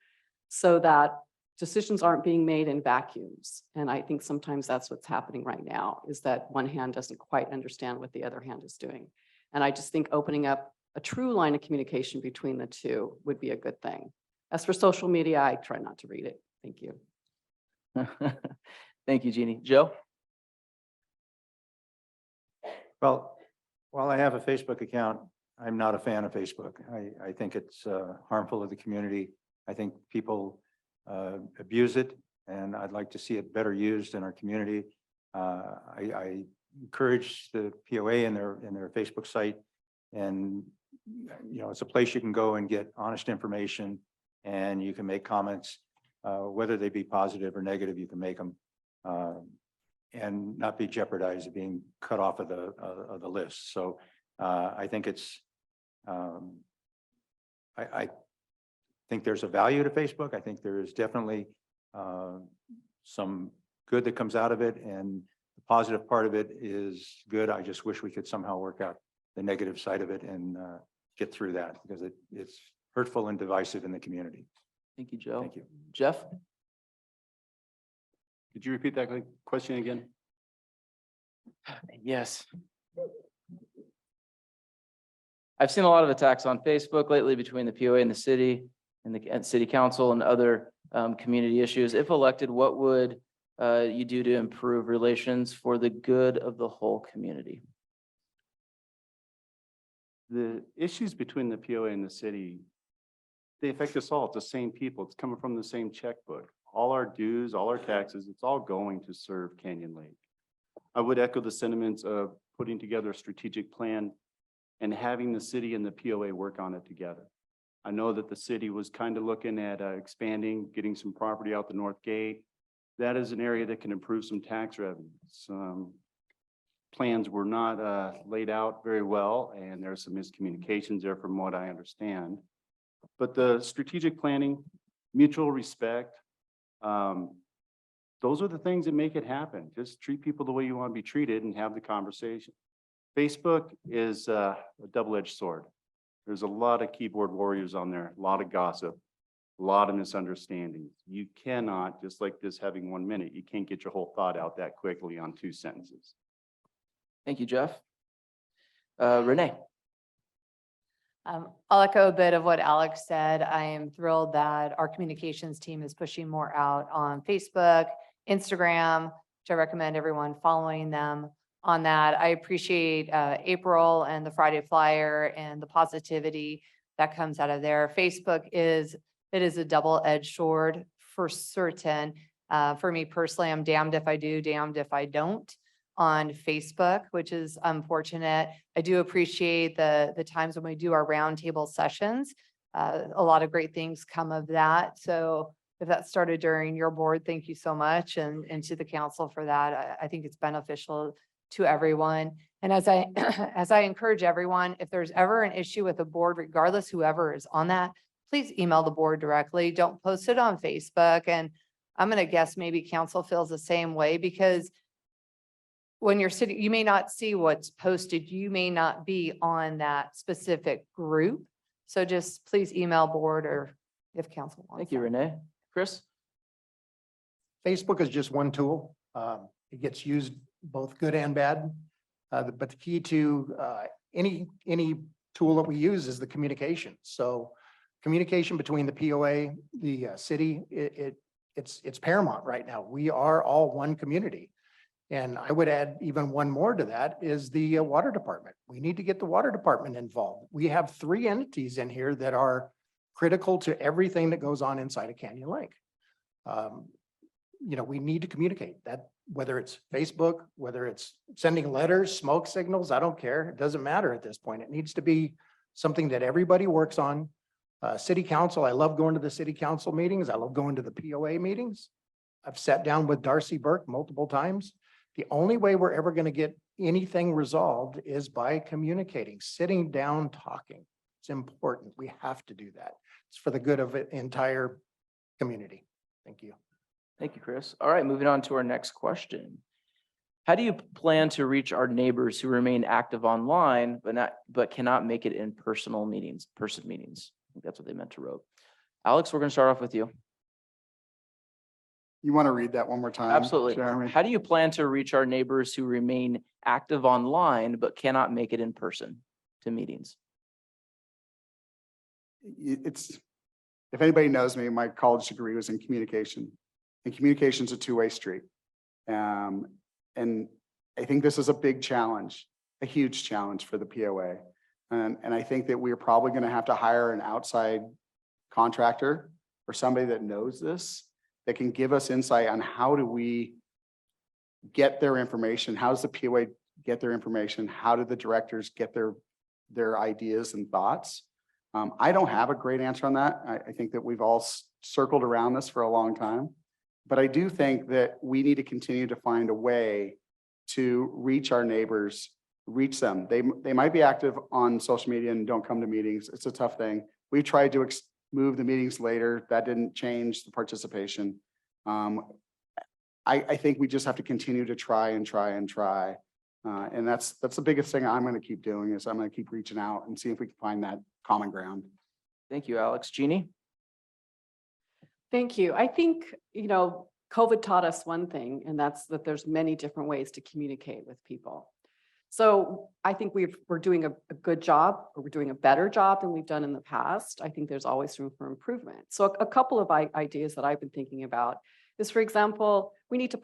F: so that decisions aren't being made in vacuums. And I think sometimes that's what's happening right now, is that one hand doesn't quite understand what the other hand is doing. And I just think opening up a true line of communication between the two would be a good thing. As for social media, I try not to read it. Thank you.
A: Thank you, Jeannie. Joe?
B: Well, while I have a Facebook account, I'm not a fan of Facebook. I think it's harmful to the community. I think people abuse it, and I'd like to see it better used in our community. I encourage the POA in their Facebook site, and it's a place you can go and get honest information, and you can make comments, whether they be positive or negative. You can make them, and not be jeopardized of being cut off of the list. So I think it's I think there's a value to Facebook. I think there is definitely some good that comes out of it, and the positive part of it is good. I just wish we could somehow work out the negative side of it and get through that, because it's hurtful and divisive in the community.
A: Thank you, Joe.
B: Thank you.
A: Jeff?
E: Could you repeat that question again?
A: Yes. I've seen a lot of attacks on Facebook lately between the POA and the city and city council and other community issues. If elected, what would you do to improve relations for the good of the whole community?
E: the issues between the POA and the city, they affect us all. It's the same people. It's coming from the same checkbook. All our dues, all our taxes, it's all going to serve Canyon Lake. I would echo the sentiments of putting together a strategic plan and having the city and the POA work on it together. I know that the city was kind of looking at expanding, getting some property out the north gate. That is an area that can improve some tax revenues. Plans were not laid out very well, and there's some miscommunications there from what I understand. But the strategic planning, mutual respect, those are the things that make it happen. Just treat people the way you want to be treated and have the conversation. Facebook is a double-edged sword. There's a lot of keyboard warriors on there, a lot of gossip, a lot of misunderstandings. You cannot, just like this having 1 minute, you can't get your whole thought out that quickly on 2 sentences.
A: Thank you, Jeff. Renee?
D: I'll echo a bit of what Alex said. I am thrilled that our communications team is pushing more out on Facebook, Instagram, which I recommend everyone following them on that. I appreciate April and the Friday Flyer and the positivity that comes out of there. Facebook is a double-edged sword for certain. For me personally, I'm damned if I do, damned if I don't on Facebook, which is unfortunate. I do appreciate the times when we do our roundtable sessions. A lot of great things come of that. So if that started during your board, thank you so much. And to the council for that. I think it's beneficial to everyone. And as I, as I encourage everyone, if there's ever an issue with the board, regardless whoever is on that, please email the board directly. Don't post it on Facebook. And I'm going to guess maybe council feels the same way, because when you're sitting, you may not see what's posted. You may not be on that specific group. So just please email board, or if council wants.
A: Thank you,
D: that.
A: Renee. Chris?
C: Facebook is just one tool. It gets used both good and bad. But the key to any tool that we use is the communication. So communication between the POA, the city, it's paramount right now. We are all one community. And I would add even one more to that is the water department. We need to get the water department involved. We have 3 entities in here that are critical to everything that goes on inside of Canyon Lake. You know, we need to communicate that, whether it's Facebook, whether it's sending letters, smoke signals, I don't care. It doesn't matter at this point. It needs to be something that everybody works on. City council, I love going to the city council meetings. I love going to the POA meetings. I've sat down with Darcy Burke multiple times. The only way we're ever going to get anything resolved is by communicating, sitting down, talking. It's important. We have to do that. It's for the good of the entire community. Thank you.
A: Thank you, Chris. All right, moving on to our next question. How do you plan to reach our neighbors who remain active online, but cannot make it in person meetings? I think that's what they meant to wrote. Alex, we're going to start off with you.
G: You want to read that one more time?
A: Absolutely.
G: Jeremy?
A: How do you plan to reach our neighbors who remain active online, but cannot make it in person to meetings?
G: It's, if anybody knows me, my college degree was in communication, and communication is a 2-way street. And I think this is a big challenge, a huge challenge for the POA. And I think that we're probably going to have to hire an outside contractor or somebody that knows this, that can give us insight on how do we get their information? How does the POA get their information? How do the directors get their ideas and thoughts? I don't have a great answer on that. I think that we've all circled around this for a long time, but I do think that we need to continue to find a way to reach our neighbors, reach them. They might be active on social media and don't come to meetings. It's a tough thing. We've tried to move the meetings later. That didn't change the participation. I think we just have to continue to try. And that's the biggest thing I'm going to keep doing, is I'm going to keep reaching out and see if we can find that common ground.
A: Thank you, Alex. Jeannie?
F: Thank you. I think, COVID taught us one thing, and that's that there's many different ways to communicate with people. So I think we're doing a good job, or we're doing a better job than we've done in the past. I think there's always room for improvement. So a couple of ideas that I've been thinking about is, for example, we need to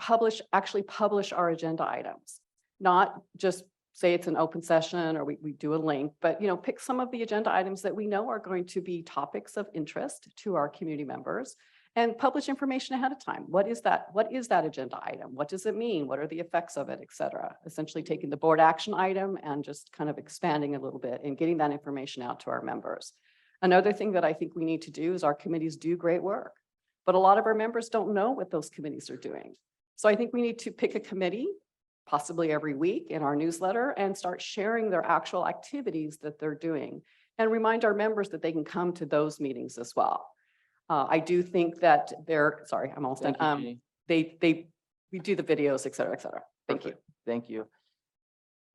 F: actually publish our agenda items, not just say it's an open session or we do a link, but pick some of the agenda items that we know are going to be topics of interest to our community members and publish information ahead of time. What is that? What is that agenda item? What does it mean? What are the effects of it, et cetera? Essentially taking the board action item and just kind of expanding a little bit and getting that information out to our members. Another thing that I think we need to do is our committees do great work, but a lot of our members don't know what those committees are doing. So I think we need to pick a committee, possibly every week in our newsletter, and start sharing their actual activities that they're doing and remind our members that they can come to those meetings as well. I do think that sorry, I'm almost
A: Thank you,
F: done.
A: Jeannie.
F: We do the videos, et cetera, et cetera. Thank you.
A: Perfect. Thank you.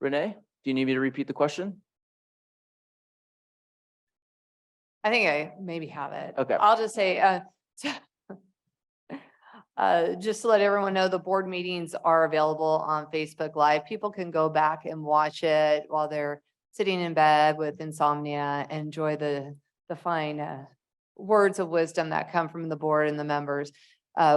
A: Renee, do you need me to repeat the question?
D: I think I maybe have it.
A: Okay.
D: I'll just say, just to let everyone know, the board meetings are available on Facebook Live. People can go back and watch it while they're sitting in bed with insomnia and enjoy the fine words of wisdom that come from the board and the members.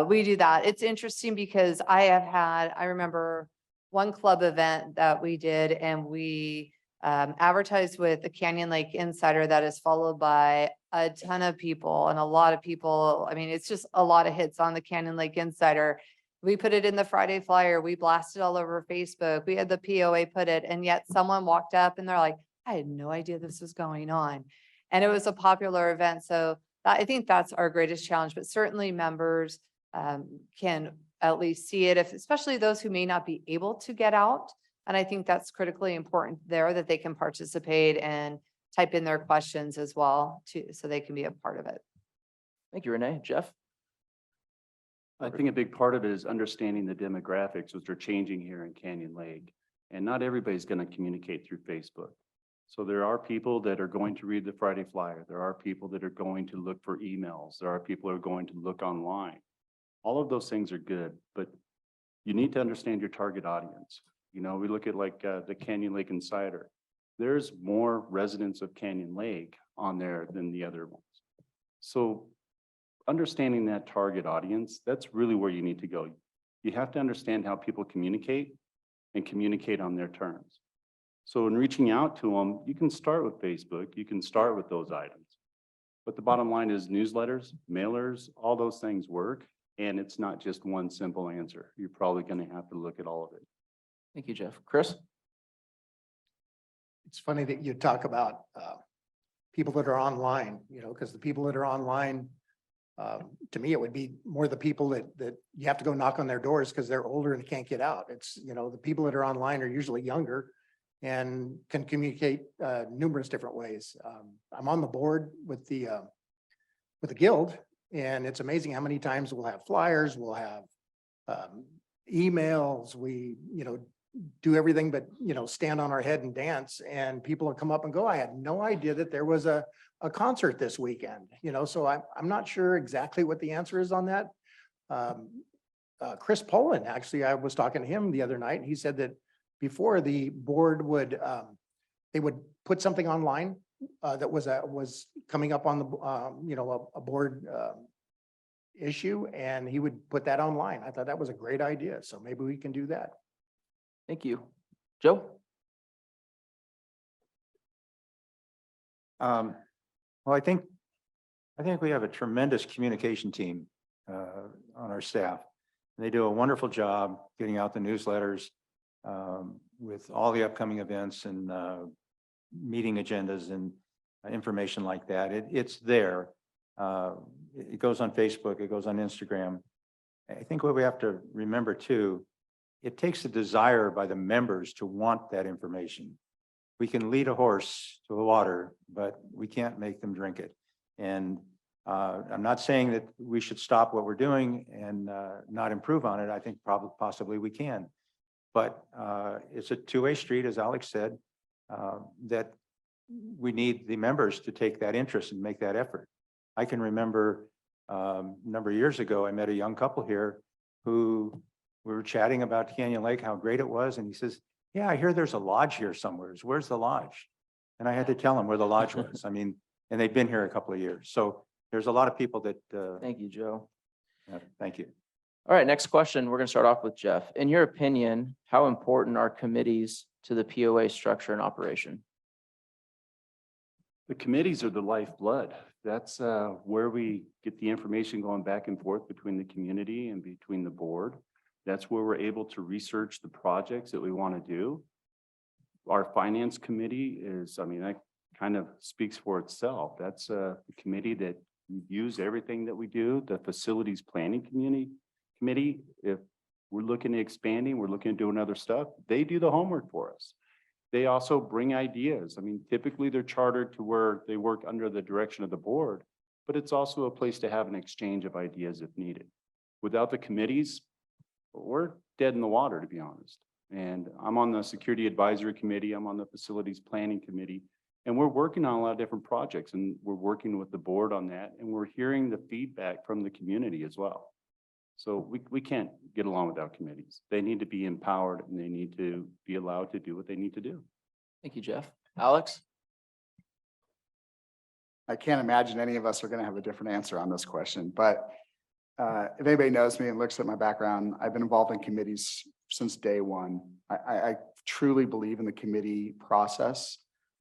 D: We do that. It's interesting because I remember one club event that we did, and we advertised with the Canyon Lake Insider that is followed by a ton of people, and a lot of people. I mean, it's just a lot of hits on the Canyon Lake Insider. We put it in the Friday Flyer. We blasted all over Facebook. We had the POA put it, and yet someone walked up and they're like, I had no idea this was going on. And it was a popular event. So I think that's our greatest challenge, but certainly members can at least see it, especially those who may not be able to get out. And I think that's critically important there, that they can participate and type in their questions as well too, so they can be a part of it.
A: Thank you, Renee. Jeff?
E: I think a big part of it is understanding the demographics, which are changing here in Canyon Lake. And not everybody's going to communicate through Facebook. So there are people that are going to read the Friday Flyer. There are people that are going to look for emails. There are people who are going to look online. All of those things are good, but you need to understand your target audience. We look at like the Canyon Lake Insider. There's more residents of Canyon Lake on there than the other ones. So understanding that target audience, that's really where you need to go. You have to understand how people communicate and communicate on their terms. So in reaching out to them, you can start with Facebook, you can start with those items. But the bottom line is newsletters, mailers, all those things work. And it's not just one simple answer. You're probably going to have to look at all of it.
A: Thank you, Jeff. Chris?
C: It's funny that you talk about people that are online, because the people that are online, to me, it would be more the people that you have to go knock on their doors because they're older and can't get out. It's, the people that are online are usually younger and can communicate numerous different ways. I'm on the board with the guild, and it's amazing how many times we'll have flyers, we'll have emails, we, do everything but, stand on our head and dance, and people will come up and go, I had no idea that there was a concert this weekend, so I'm not sure exactly what the answer is on that. Chris Poland, actually, I was talking to him the other night, and he said that before the board would, they would put something online that was coming up on the, a board issue, and he would put that online. I thought that was a great idea. So maybe we can do that.
A: Thank you. Joe?
B: Well, I think we have a tremendous communication team on our staff. And they do a wonderful job getting out the newsletters with all the upcoming events and meeting agendas and information like that. It's there. It goes on Facebook, it goes on Instagram. I think what we have to remember too, it takes a desire by the members to want that information. We can lead a horse to the water, but we can't make them drink it. And I'm not saying that we should stop what we're doing and not improve on it. I think probably possibly we can. But it's a two-way street, as Alex said, that we need the members to take that interest and make that effort. I can remember a number of years ago, I met a young couple here who we were chatting about Canyon Lake, how great it was. And he says, yeah, I hear there's a lodge here somewhere. Where's the lodge? And I had to tell him where the lodge was. I mean, and they've been here a couple of years. So there's a lot of people that,
A: Thank you, Joe.
B: thank you.
A: All right, next question. We're going to start off with Jeff. In your opinion, how important are committees to the POA structure and operation?
E: The committees are the lifeblood. That's where we get the information going back and forth between the community and between the board. That's where we're able to research the projects that we want to do. Our finance committee is, I mean, that kind of speaks for itself. That's a committee that reviews everything that we do. The facilities planning committee, if we're looking at expanding, we're looking at doing other stuff, they do the homework for us. They also bring ideas. I mean, typically they're chartered to where they work under the direction of the board, but it's also a place to have an exchange of ideas if needed. Without the committees, we're dead in the water, to be honest. And I'm on the security advisory committee. I'm on the facilities planning committee, and we're working on a lot of different projects, and we're working with the board on that, and we're hearing the feedback from the community as well. So we can't get along without committees. They need to be empowered and they need to be allowed to do what they need to do.
A: Thank you, Jeff. Alex?
G: I can't imagine any of us are going to have a different answer on this question, but if anybody knows me and looks at my background, I've been involved in committees since day one. I truly believe in the committee process.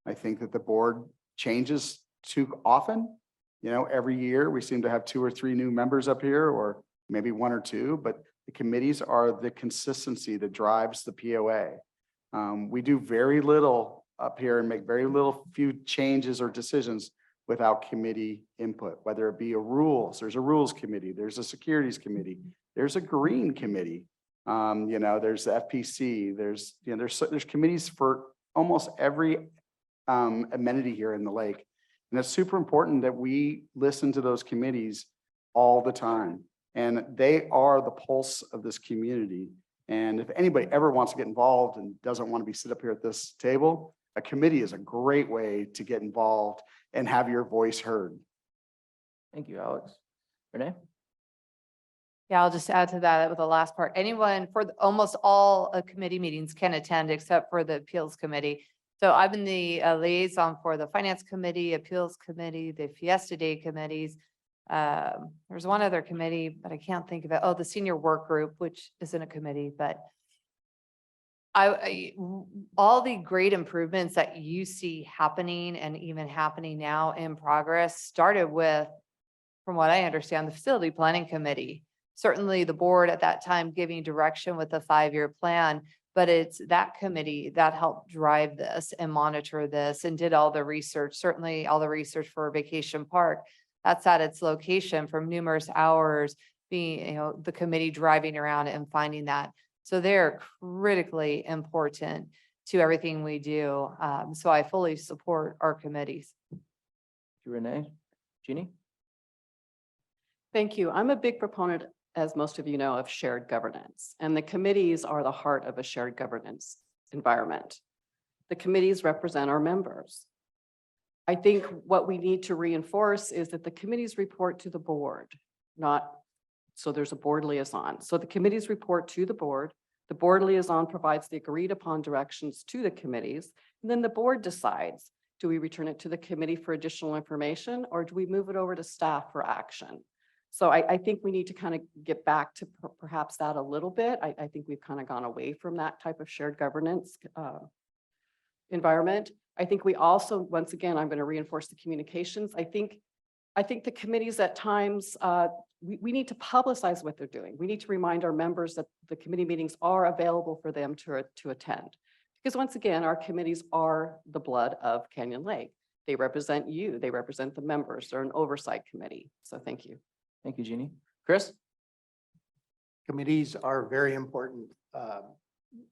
G: I think that the board changes too often. You know, every year we seem to have 2 or 3 new members up here, or maybe 1 or 2, but the committees are the consistency that drives the POA. We do very little up here and make very few changes or decisions without committee input, whether it be there's a rules committee, there's a securities committee, there's a green committee, you know, there's the FPC, there's committees for almost every amenity here in the lake. And it's super important that we listen to those committees all the time. And they are the pulse of this community. And if anybody ever wants to get involved and doesn't want to sit up here at this table, a committee is a great way to get involved and have your voice heard.
A: Thank you, Alex. Renee?
D: Yeah, I'll just add to that with the last part. Anyone almost all committee meetings can attend except for the appeals committee. So I've been the liaison for the finance committee, appeals committee, the Fiesta Day committees. There's one other committee, but I can't think of it. Oh, the senior work group, which isn't a committee, but all the great improvements that you see happening and even happening now in progress started with, from what I understand, the facility planning committee. Certainly the board at that time giving direction with the 5-year plan, but it's that committee that helped drive this and monitor this and did all the research, certainly all the research for Vacation Park. That's at its location from numerous hours being, the committee driving around and finding that. So they're critically important to everything we do. So I fully support our committees.
A: Thank you, Renee. Jeannie?
F: Thank you. I'm a big proponent, as most of you know, of shared governance, and the committees are the heart of a shared governance environment. The committees represent our members. I think what we need to reinforce is that the committees report to the board, so there's a board liaison. So the committees report to the board liaison provides the agreed upon directions to the committees, and then the board decides, do we return it to the committee for additional information, or do we move it over to staff for action? So I think we need to kind of get back to perhaps that a little bit. I think we've kind of gone away from that type of shared governance environment. I think we also, once again, I'm going to reinforce the communications. I think the committees at times, we need to publicize what they're doing. We need to remind our members that the committee meetings are available for them to attend. Because once again, our committees are the blood of Canyon Lake. They represent you. They represent the members. They're an oversight committee. So thank you.
A: Thank you, Jeannie. Chris?
C: Committees are very important.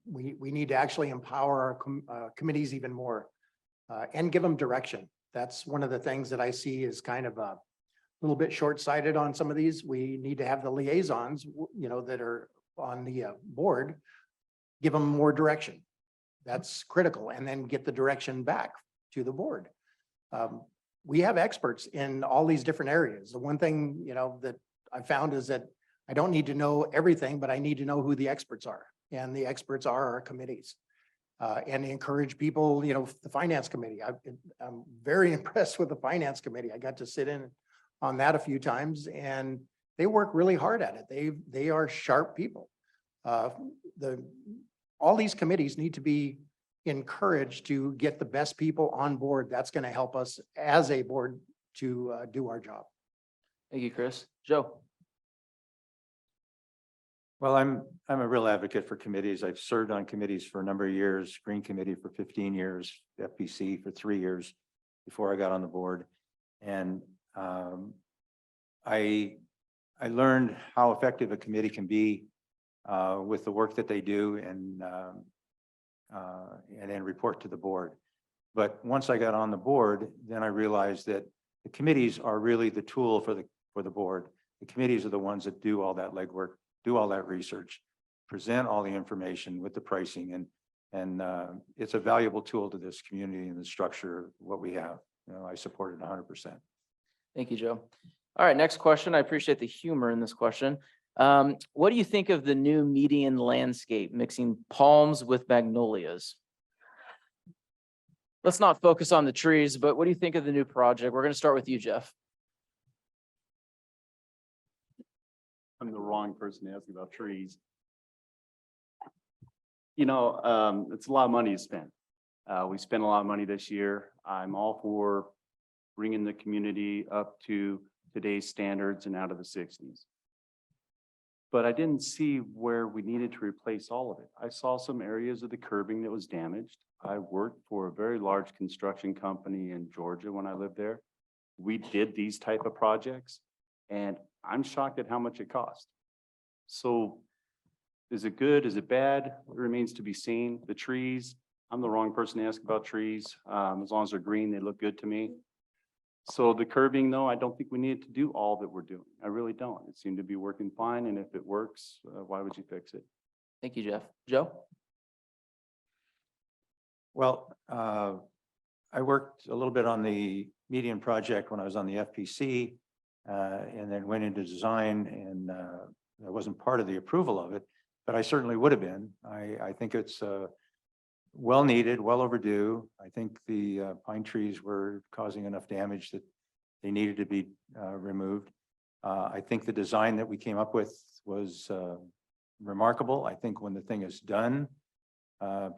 C: We need to actually empower our committees even more and give them direction. That's one of the things that I see is kind of a little bit short-sighted on some of these. We need to have the liaisons, that are on the board, give them more direction. That's critical, and then get the direction back to the board. We have experts in all these different areas. The one thing, that I found is that I don't need to know everything, but I need to know who the experts are. And the experts are our committees. And encourage people, the finance committee. I'm very impressed with the finance committee. I got to sit in on that a few times, and they work really hard at it. They are sharp people. All these committees need to be encouraged to get the best people on board. That's going to help us as a board to do our job.
A: Thank you, Chris. Joe?
B: Well, I'm a real advocate for committees. I've served on committees for a number of years, Green Committee for 15 years, FPC for 3 years before I got on the board. And I learned how effective a committee can be with the work that they do and then report to the board. But once I got on the board, then I realized that the committees are really the tool for the board. The committees are the ones that do all that legwork, do all that research, present all the information with the pricing, and it's a valuable tool to this community and the structure of what we have. You know, I support it 100%.
A: Thank you, Joe. All right, next question. I appreciate the humor in this question. What do you think of the new median landscape, mixing palms with magnolias? Let's not focus on the trees, but what do you think of the new project? We're going to start with you, Jeff.
E: I'm the wrong person to ask about trees. You know, it's a lot of money to spend. We spent a lot of money this year. I'm all for bringing the community up to today's standards and out of the 60s. But I didn't see where we needed to replace all of it. I saw some areas of the curbing that was damaged. I worked for a very large construction company in Georgia when I lived there. We did these type of projects, and I'm shocked at how much it cost. So is it good? Is it bad? It remains to be seen. The trees, I'm the wrong person to ask about trees. As long as they're green, they look good to me. So the curbing, though, I don't think we need to do all that we're doing. I really don't. It seemed to be working fine. And if it works, why would you fix it?
A: Thank you, Jeff. Joe?
B: Well, I worked a little bit on the median project when I was on the FPC, and then went into design, and I wasn't part of the approval of it, but I certainly would have been. I think it's well needed, well overdue. I think the pine trees were causing enough damage that they needed to be removed. I think the design that we came up with was remarkable. I think when the thing is done,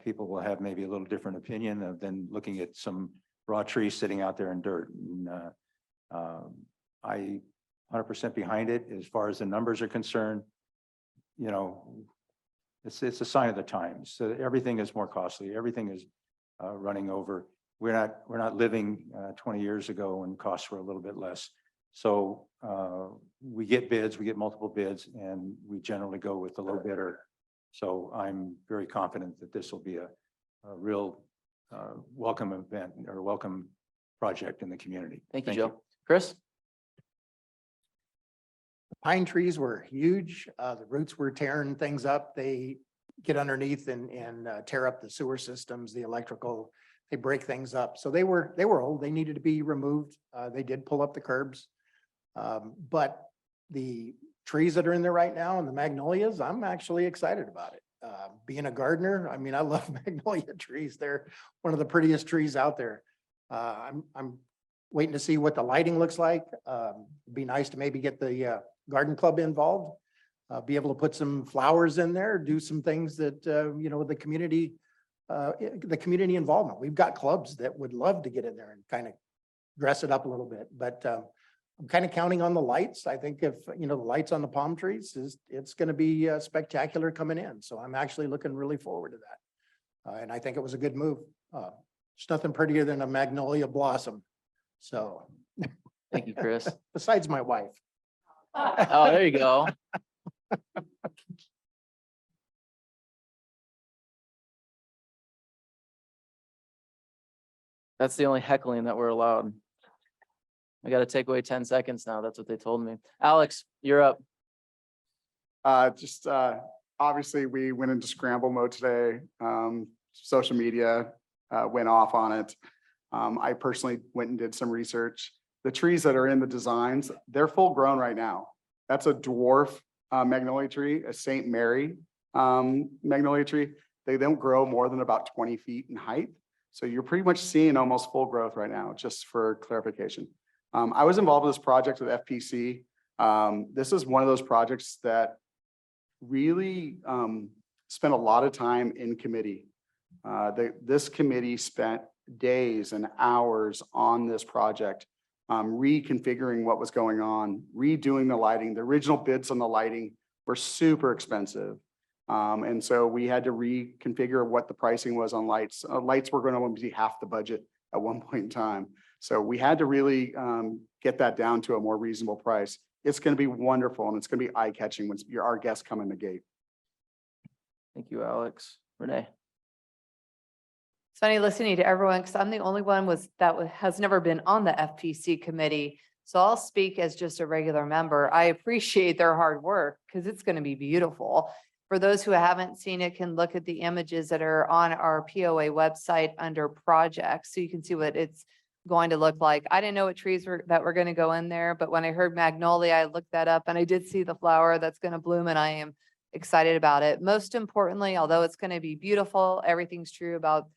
B: people will have maybe a little different opinion than looking at some raw trees sitting out there in dirt. And I 100% behind it as far as the numbers are concerned. You know, it's a sign of the times. So everything is more costly. Everything is running over. We're not living 20 years ago when costs were a little bit less. So we get bids, we get multiple bids, and we generally go with the low bidder. So I'm very confident that this will be a real welcome event or welcome project in the community.
A: Thank you, Joe. Chris?
C: Pine trees were huge. The roots were tearing things up. They get underneath and tear up the sewer systems, the electrical. They break things up. So they were old. They needed to be removed. They did pull up the curbs. But the trees that are in there right now and the magnolias, I'm actually excited about it. Being a gardener, I mean, I love magnolia trees. They're one of the prettiest trees out there. I'm waiting to see what the lighting looks like. It'd be nice to maybe get the garden club involved, be able to put some flowers in there, do some things that, you know, the community involvement. We've got clubs that would love to get in there and kind of dress it up a little bit, but I'm kind of counting on the lights. I think if, you know, the lights on the palm trees it's going to be spectacular coming in. So I'm actually looking really forward to that. And I think it was a good move. There's nothing prettier than a magnolia blossom. So.
A: Thank you, Chris.
C: Besides my wife.
A: Oh, there you go. That's the only heckling that we're allowed. I got to take away 10 seconds now. That's what they told me. Alex, you're up.
G: Obviously, we went into scramble mode today. Social media went off on it. I personally went and did some research. The trees that are in the designs, they're full grown right now. That's a dwarf magnolia tree, a St. Mary magnolia tree. They don't grow more than about 20 feet in height. So you're pretty much seeing almost full growth right now, just for clarification. I was involved with this project with FPC. This is one of those projects that really spent a lot of time in committee. This committee spent days and hours on this project, reconfiguring what was going on, redoing the lighting. The original bids on the lighting were super expensive. And so we had to reconfigure what the pricing was on lights. Lights were going to be half the budget at one point in time. So we had to really get that down to a more reasonable price. It's going to be wonderful and it's going to be eye-catching when our guests come in the gate.
A: Thank you, Alex. Renee?
D: It's funny listening to everyone because I'm the only one has never been on the FPC committee. So I'll speak as just a regular member. I appreciate their hard work because it's going to be beautiful. For those who haven't seen it, can look at the images that are on our POA website under projects. So you can see what it's going to look like. I didn't know what trees were going to go in there, but when I heard magnolia, I looked that up and I did see the flower that's going to bloom and I am excited about it. Most importantly, although it's going to be beautiful, everything's true about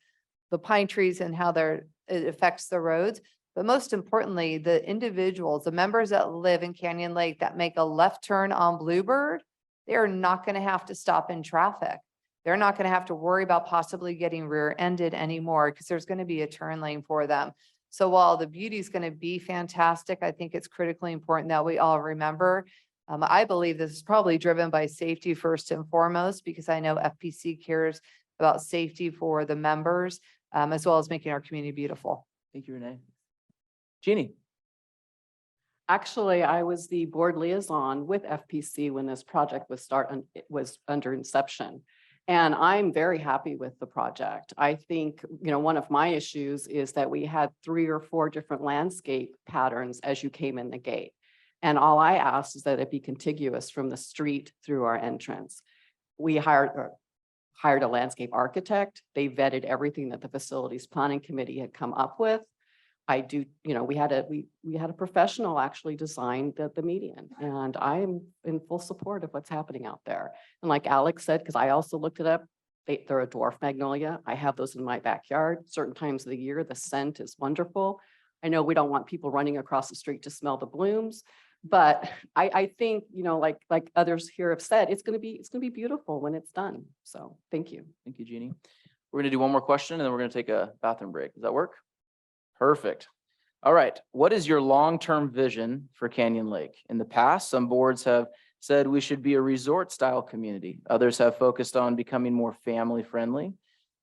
D: the pine trees and how it affects the roads. But most importantly, the individuals, the members that live in Canyon Lake that make a left turn on Bluebird, they're not going to have to stop in traffic. They're not going to have to worry about possibly getting rear-ended anymore because there's going to be a turn lane for them. So while the beauty is going to be fantastic, I think it's critically important that we all remember. I believe this is probably driven by safety first and foremost, because I know FPC cares about safety for the members, as well as making our community beautiful.
A: Thank you, Renee. Jeannie?
F: Actually, I was the board liaison with FPC when this project was under inception. And I'm very happy with the project. I think, one of my issues is that we had 3 or 4 different landscape patterns as you came in the gate. And all I asked is that it be contiguous from the street through our entrance. We hired a landscape architect. They vetted everything that the facilities planning committee had come up with. We had a professional actually design the median, and I'm in full support of what's happening out there. And like Alex said, because I also looked it up, they're a dwarf magnolia. I have those in my backyard. Certain times of the year, the scent is wonderful. I know we don't want people running across the street to smell the blooms, but I think, like others here have said, it's gonna be beautiful when it's done. So thank you.
A: Thank you, Jeannie. We're going to do one more question and then we're going to take a bathroom break. Does that work? Perfect. All right. What is your long-term vision for Canyon Lake? In the past, some boards have said we should be a resort style community. Others have focused on becoming more family friendly,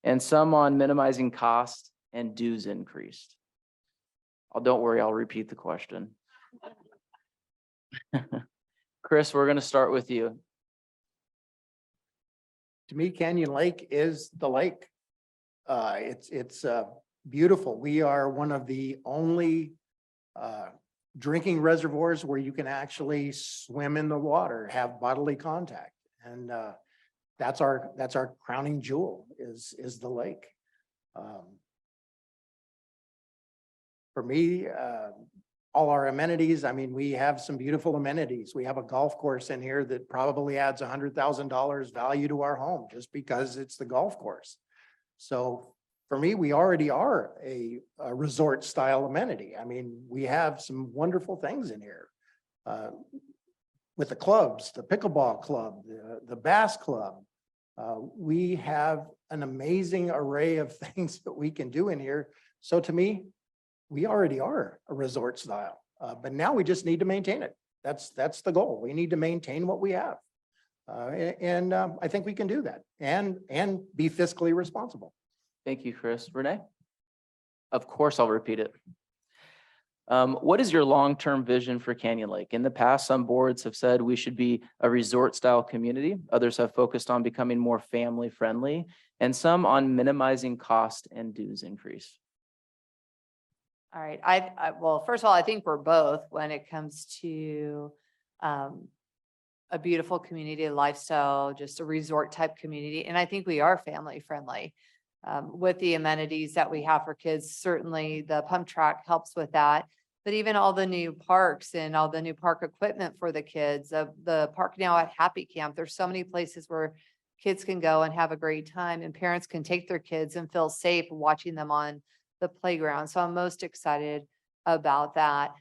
A: and some on minimizing cost and dues increased. Oh, don't worry, I'll repeat the question. Chris, we're going to start with you.
C: To me, Canyon Lake is the lake. It's beautiful. We are one of the only drinking reservoirs where you can actually swim in the water, have bodily contact. And that's our crowning jewel is the lake. For me, all our amenities, I mean, we have some beautiful amenities. We have a golf course in here that probably adds $100,000 value to our home just because it's the golf course. So for me, we already are a resort style amenity. I mean, we have some wonderful things in here. With the clubs, the pickleball club, the bass club. We have an amazing array of things that we can do in here. So to me, we already are a resort style, but now we just need to maintain it. That's the goal. We need to maintain what we have. And I think we can do that and be fiscally responsible.
A: Thank you, Chris. Renee? Of course, I'll repeat it. What is your long-term vision for Canyon Lake? In the past, some boards have said we should be a resort-style community. Others have focused on becoming more family-friendly, and some on minimizing cost and dues increase.
D: All right. Well, first of all, I think we're both when it comes to a beautiful community lifestyle, just a resort type community. And I think we are family friendly with the amenities that we have for kids. Certainly the pump track helps with that. But even all the new parks and all the new park equipment for the kids, the park now at Happy Camp, there's so many places where kids can go and have a great time, and parents can take their kids and feel safe watching them on the playground. So I'm most excited about that.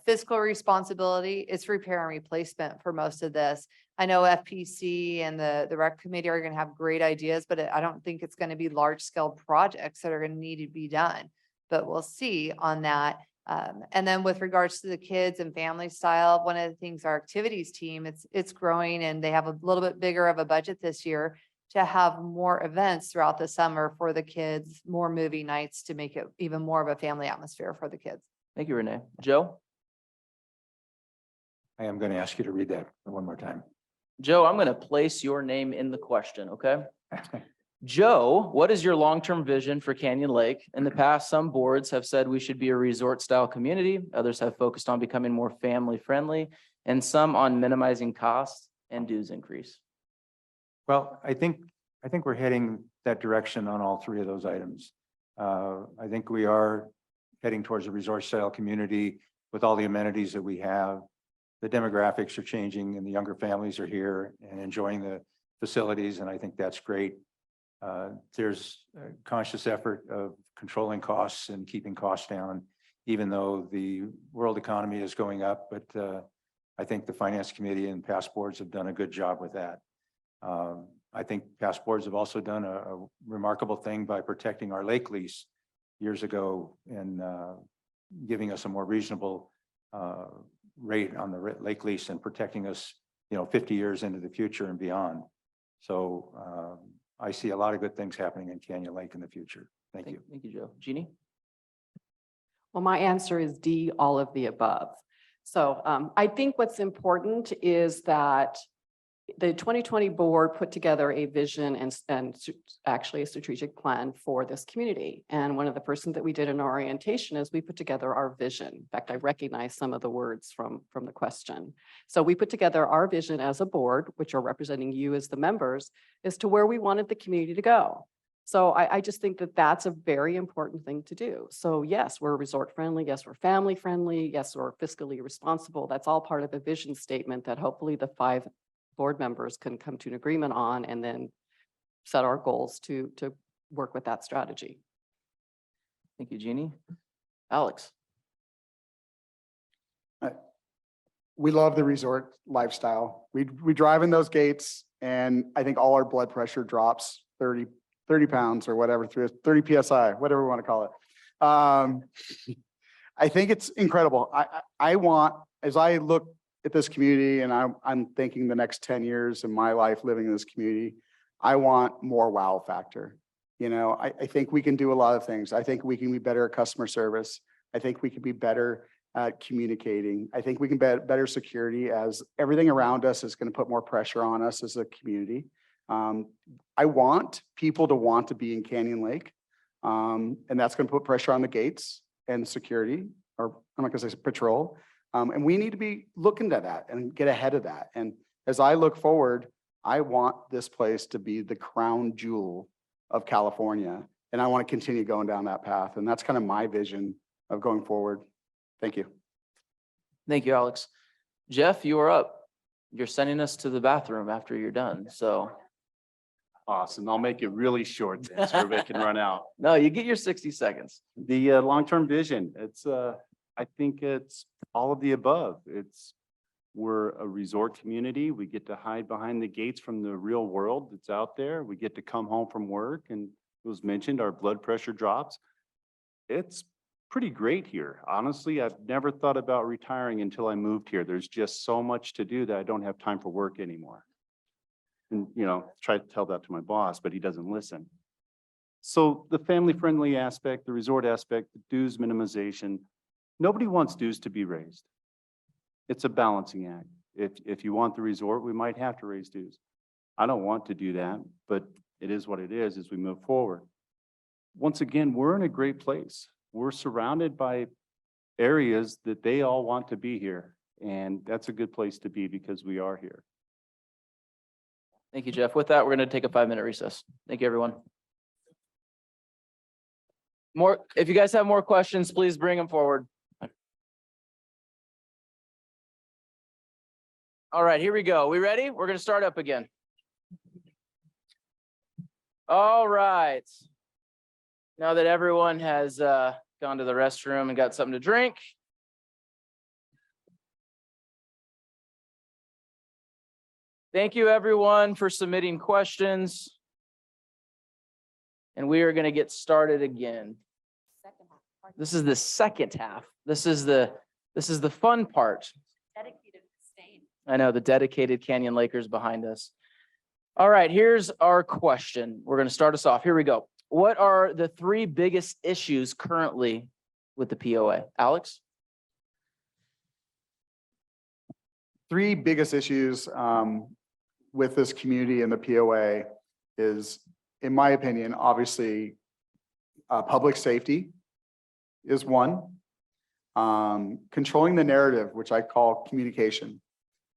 D: Fiscal responsibility, it's repair and replacement for most of this. I know FPC and the rec committee are gonna have great ideas, but I don't think it's gonna be large scale projects that are gonna need to be done. But we'll see on that. And then with regards to the kids and family style, one of the things our activities team, it's growing and they have a little bit bigger of a budget this year to have more events throughout the summer for the kids, more movie nights to make it even more of a family atmosphere for the kids.
A: Thank you, Renee. Joe?
B: I am going to ask you to read that one more time.
A: Joe, I'm going to place your name in the question, okay? Joe, what is your long-term vision for Canyon Lake? In the past, some boards have said we should be a resort-style community. Others have focused on becoming more family-friendly, and some on minimizing costs and dues increase.
B: Well, I think we're heading that direction on all three of those items. I think we are heading towards a resort-style community with all the amenities that we have. The demographics are changing and the younger families are here and enjoying the facilities, and I think that's great. There's a conscious effort of controlling costs and keeping costs down, even though the world economy is going up. But I think the finance committee and past boards have done a good job with that. I think past boards have also done a remarkable thing by protecting our lake lease years ago and giving us a more reasonable rate on the lake lease and protecting us, 50 years into the future and beyond. So I see a lot of good things happening in Canyon Lake in the future. Thank you.
A: Thank you, Joe. Jeannie?
F: Well, my answer is D, all of the above. So I think what's important is that the 2020 board put together a vision and actually a strategic plan for this community. And one of the first things that we did in our orientation is we put together our vision. In fact, I recognize some of the words from the question. So we put together our vision as a board, which are representing you as the members, as to where we wanted the community to go. So I just think that that's a very important thing to do. So yes, we're resort friendly. Yes, we're family friendly. Yes, we're fiscally responsible. That's all part of a vision statement that hopefully the 5 board members can come to an agreement on and then set our goals to work with that strategy.
A: Thank you, Jeannie. Alex?
G: We love the resort lifestyle. We drive in those gates and I think all our blood pressure drops 30 pounds or whatever, 30 PSI, whatever we want to call it. I think it's incredible. I want, as I look at this community and I'm thinking the next 10 years of my life living in this community, I want more wow factor. I think we can do a lot of things. I think we can be better at customer service. I think we can be better at communicating. I think we can be better security, as everything around us is going to put more pressure on us as a community. I want people to want to be in Canyon Lake. And that's going to put pressure on the gates and security, or I'm not going to say patrol. And we need to be looking at that and get ahead of that. And as I look forward, I want this place to be the crown jewel of California. And I want to continue going down that path. And that's kind of my vision of going forward. Thank you.
A: Thank you, Alex. Jeff, you are up. You're sending us to the bathroom after you're done, so.
E: Awesome. I'll make it really short then so everybody can run out.
A: No, you get your 60 seconds.
E: The long-term vision, I think it's all of the above. We're a resort community. We get to hide behind the gates from the real world that's out there. We get to come home from work, and it was mentioned, our blood pressure drops. It's pretty great here. Honestly, I've never thought about retiring until I moved here. There's just so much to do that I don't have time for work anymore. And, try to tell that to my boss, but he doesn't listen. So the family-friendly aspect, the resort aspect, the dues minimization, nobody wants dues to be raised. It's a balancing act. If you want the resort, we might have to raise dues. I don't want to do that, but it is what it is as we move forward. Once again, we're in a great place. We're surrounded by areas that they all want to be here. And that's a good place to be because we are here.
A: Thank you, Jeff. With that, we're going to take a 5-minute recess. Thank you, everyone. If you guys have more questions, please bring them forward. All right, here we go. We ready? We're going to start up again. All right. Now that everyone has gone to the restroom and got something to drink, Thank you, everyone, for submitting questions. And we are going to get started again. This is the second half. This is the fun part. I know, the dedicated Canyon Lakers behind us. All right, here's our question. We're going to start us off. Here we go. What are the 3 biggest issues currently with the POA? Alex?
G: 3 biggest issues with this community and the POA is, in my opinion, obviously, public safety is one. Controlling the narrative, which I call communication.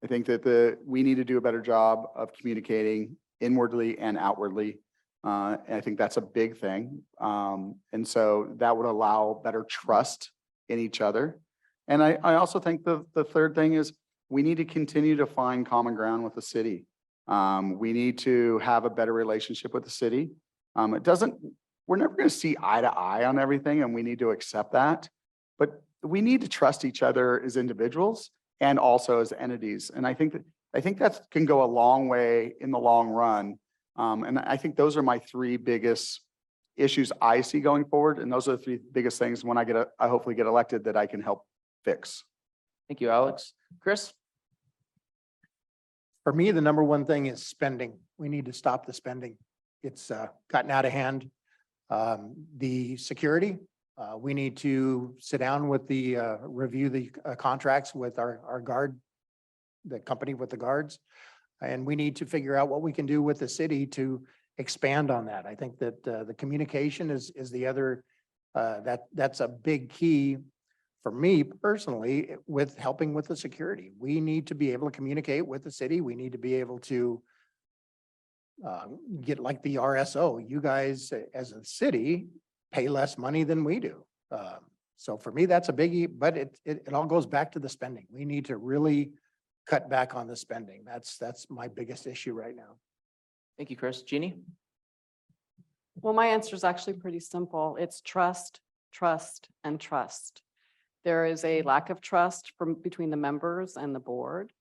G: I think that we need to do a better job of communicating inwardly and outwardly. And I think that's a big thing. And so that would allow better trust in each other. And I also think the third thing is we need to continue to find common ground with the city. We need to have a better relationship with the city. We're never going to see eye to eye on everything, and we need to accept that. But we need to trust each other as individuals and also as entities. And I think that can go a long way in the long run. And I think those are my 3 biggest issues I see going forward. And those are the 3 biggest things when I hopefully get elected that I can help fix.
A: Thank you, Alex. Chris?
C: For me, the number one thing is spending. We need to stop the spending. It's gotten out of hand. The security, we need to sit down with review the contracts with our guard, the company with the guards. And we need to figure out what we can do with the city to expand on that. I think that the communication is the other, that's a big key for me personally with helping with the security. We need to be able to communicate with the city. We need to be able to get like the RSO. You guys as a city pay less money than we do. So for me, that's a biggie, but it all goes back to the spending. We need to really cut back on the spending. That's my biggest issue right now.
A: Thank you, Chris. Jeannie?
F: Well, my answer is actually pretty simple. It's trust, trust, and trust. There is a lack of trust between the members and the board.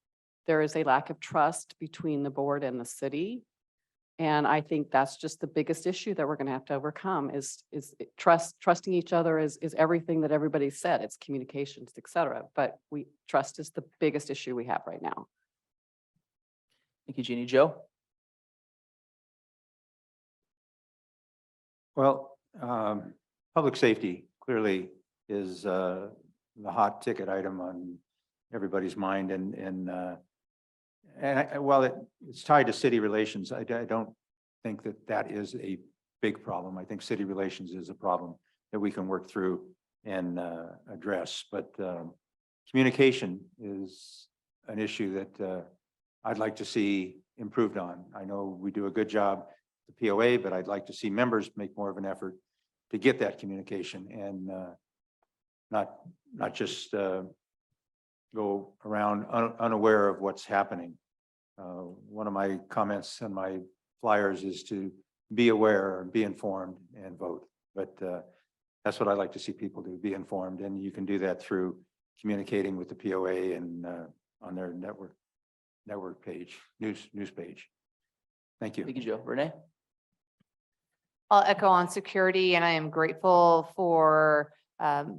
F: There is a lack of trust between the board and the city. And I think that's just the biggest issue that we're going to have to overcome is trusting each other is everything that everybody said. It's communications, et cetera. But trust is the biggest issue we have right now.
A: Thank you, Jeannie. Joe?
B: Well, public safety clearly is the hot ticket item on everybody's mind, and while it's tied to city relations, I don't think that is a big problem. I think city relations is a problem that we can work through and address. But communication is an issue that I'd like to see improved on. I know we do a good job, the POA, but I'd like to see members make more of an effort to get that communication and not just go around unaware of what's happening. One of my comments on my flyers is to be aware, be informed, and vote. But that's what I like to see people do, be informed. And you can do that through communicating with the POA and on their network page, news page. Thank you.
A: Thank you, Joe. Renee?
D: I'll echo on security, and I am grateful for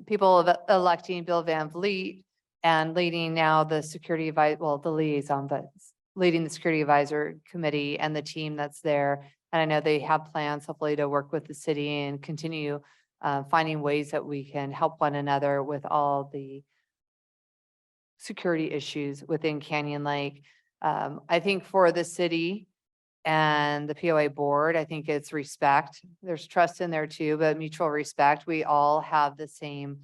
D: people electing Bill Van Vliet and leading now the the liaison, but leading the security advisor committee and the team that's there. And I know they have plans hopefully to work with the city and continue finding ways that we can help one another with all the security issues within Canyon Lake. I think for the city and the POA board, I think it's respect. There's trust in there too, but mutual respect. We all have the same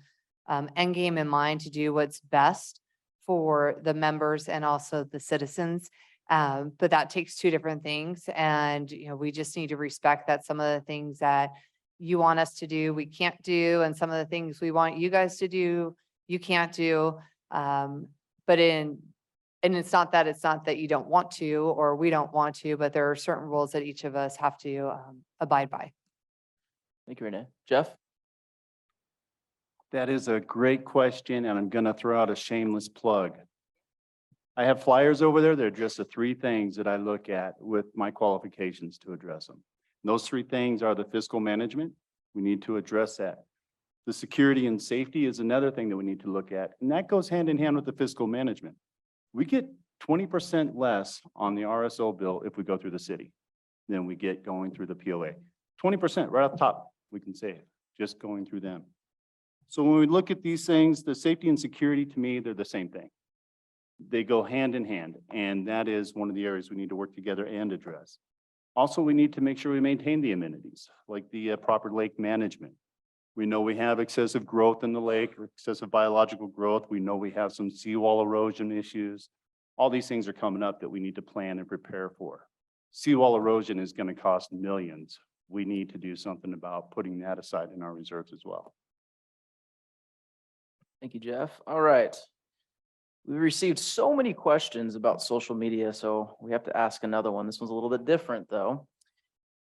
D: end game in mind to do what's best for the members and also the citizens. But that takes 2 different things. And, we just need to respect that some of the things that you want us to do, we can't do. And some of the things we want you guys to do, you can't do. And it's not that you don't want to, or we don't want to, but there are certain rules that each of us have to abide by.
A: Thank you, Renee. Jeff?
E: That is a great question, and I'm going to throw out a shameless plug. I have flyers over there. They're just the three things that I look at with my qualifications to address them. And those three things are the fiscal management. We need to address that. The security and safety is another thing that we need to look at, and that goes hand in hand with the fiscal management. We get 20% less on the RSO bill if we go through the city than we get going through the POA. 20% right off the top, we can save just going through them. So when we look at these things, the safety and security, to me, they're the same thing. They go hand in hand, and that is one of the areas we need to work together and address. Also, we need to make sure we maintain the amenities, like the proper lake management. We know we have excessive growth in the lake, or excessive biological growth. We know we have some seawall erosion issues. All these things are coming up that we need to plan and prepare for. Seawall erosion is going to cost millions. We need to do something about putting that aside in our reserves as well.
A: Thank you, Jeff. All right. We received so many questions about social media, so we have to ask another one. This one's a little bit different, though.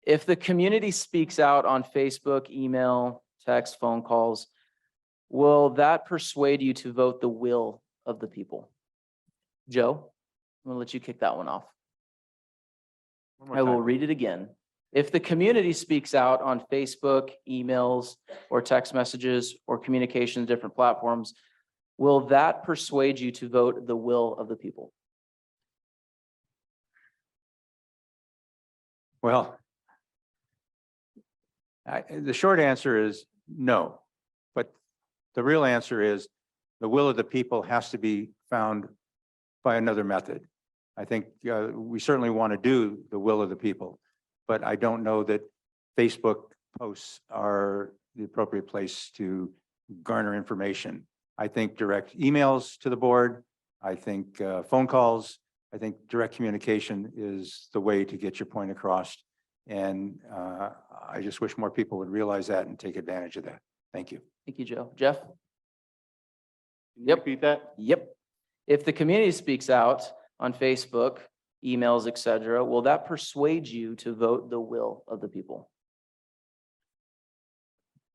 A: If the community speaks out on Facebook, email, text, phone calls, will that persuade you to vote the will of the people? Joe, I'm gonna let you kick that one off.
B: One more
A: I will
B: time.
A: read it again. If the community speaks out on Facebook, emails, or text messages or communications, different platforms, will that persuade you to vote the will of the people?
B: Well, the short answer is no, but the real answer is the will of the people has to be found by another method. I think we certainly want to do the will of the people, but I don't know that Facebook posts are the appropriate place to garner information. I think direct emails to the board, I think phone calls, I think direct communication is the way to get your point across. And I just wish more people would realize that and take advantage of that. Thank you.
A: Thank you, Joe. Jeff?
E: Can you
A: Yep.
E: repeat that?
A: Yep. If the community speaks out on Facebook, emails, etc., will that persuade you to vote the will of the people?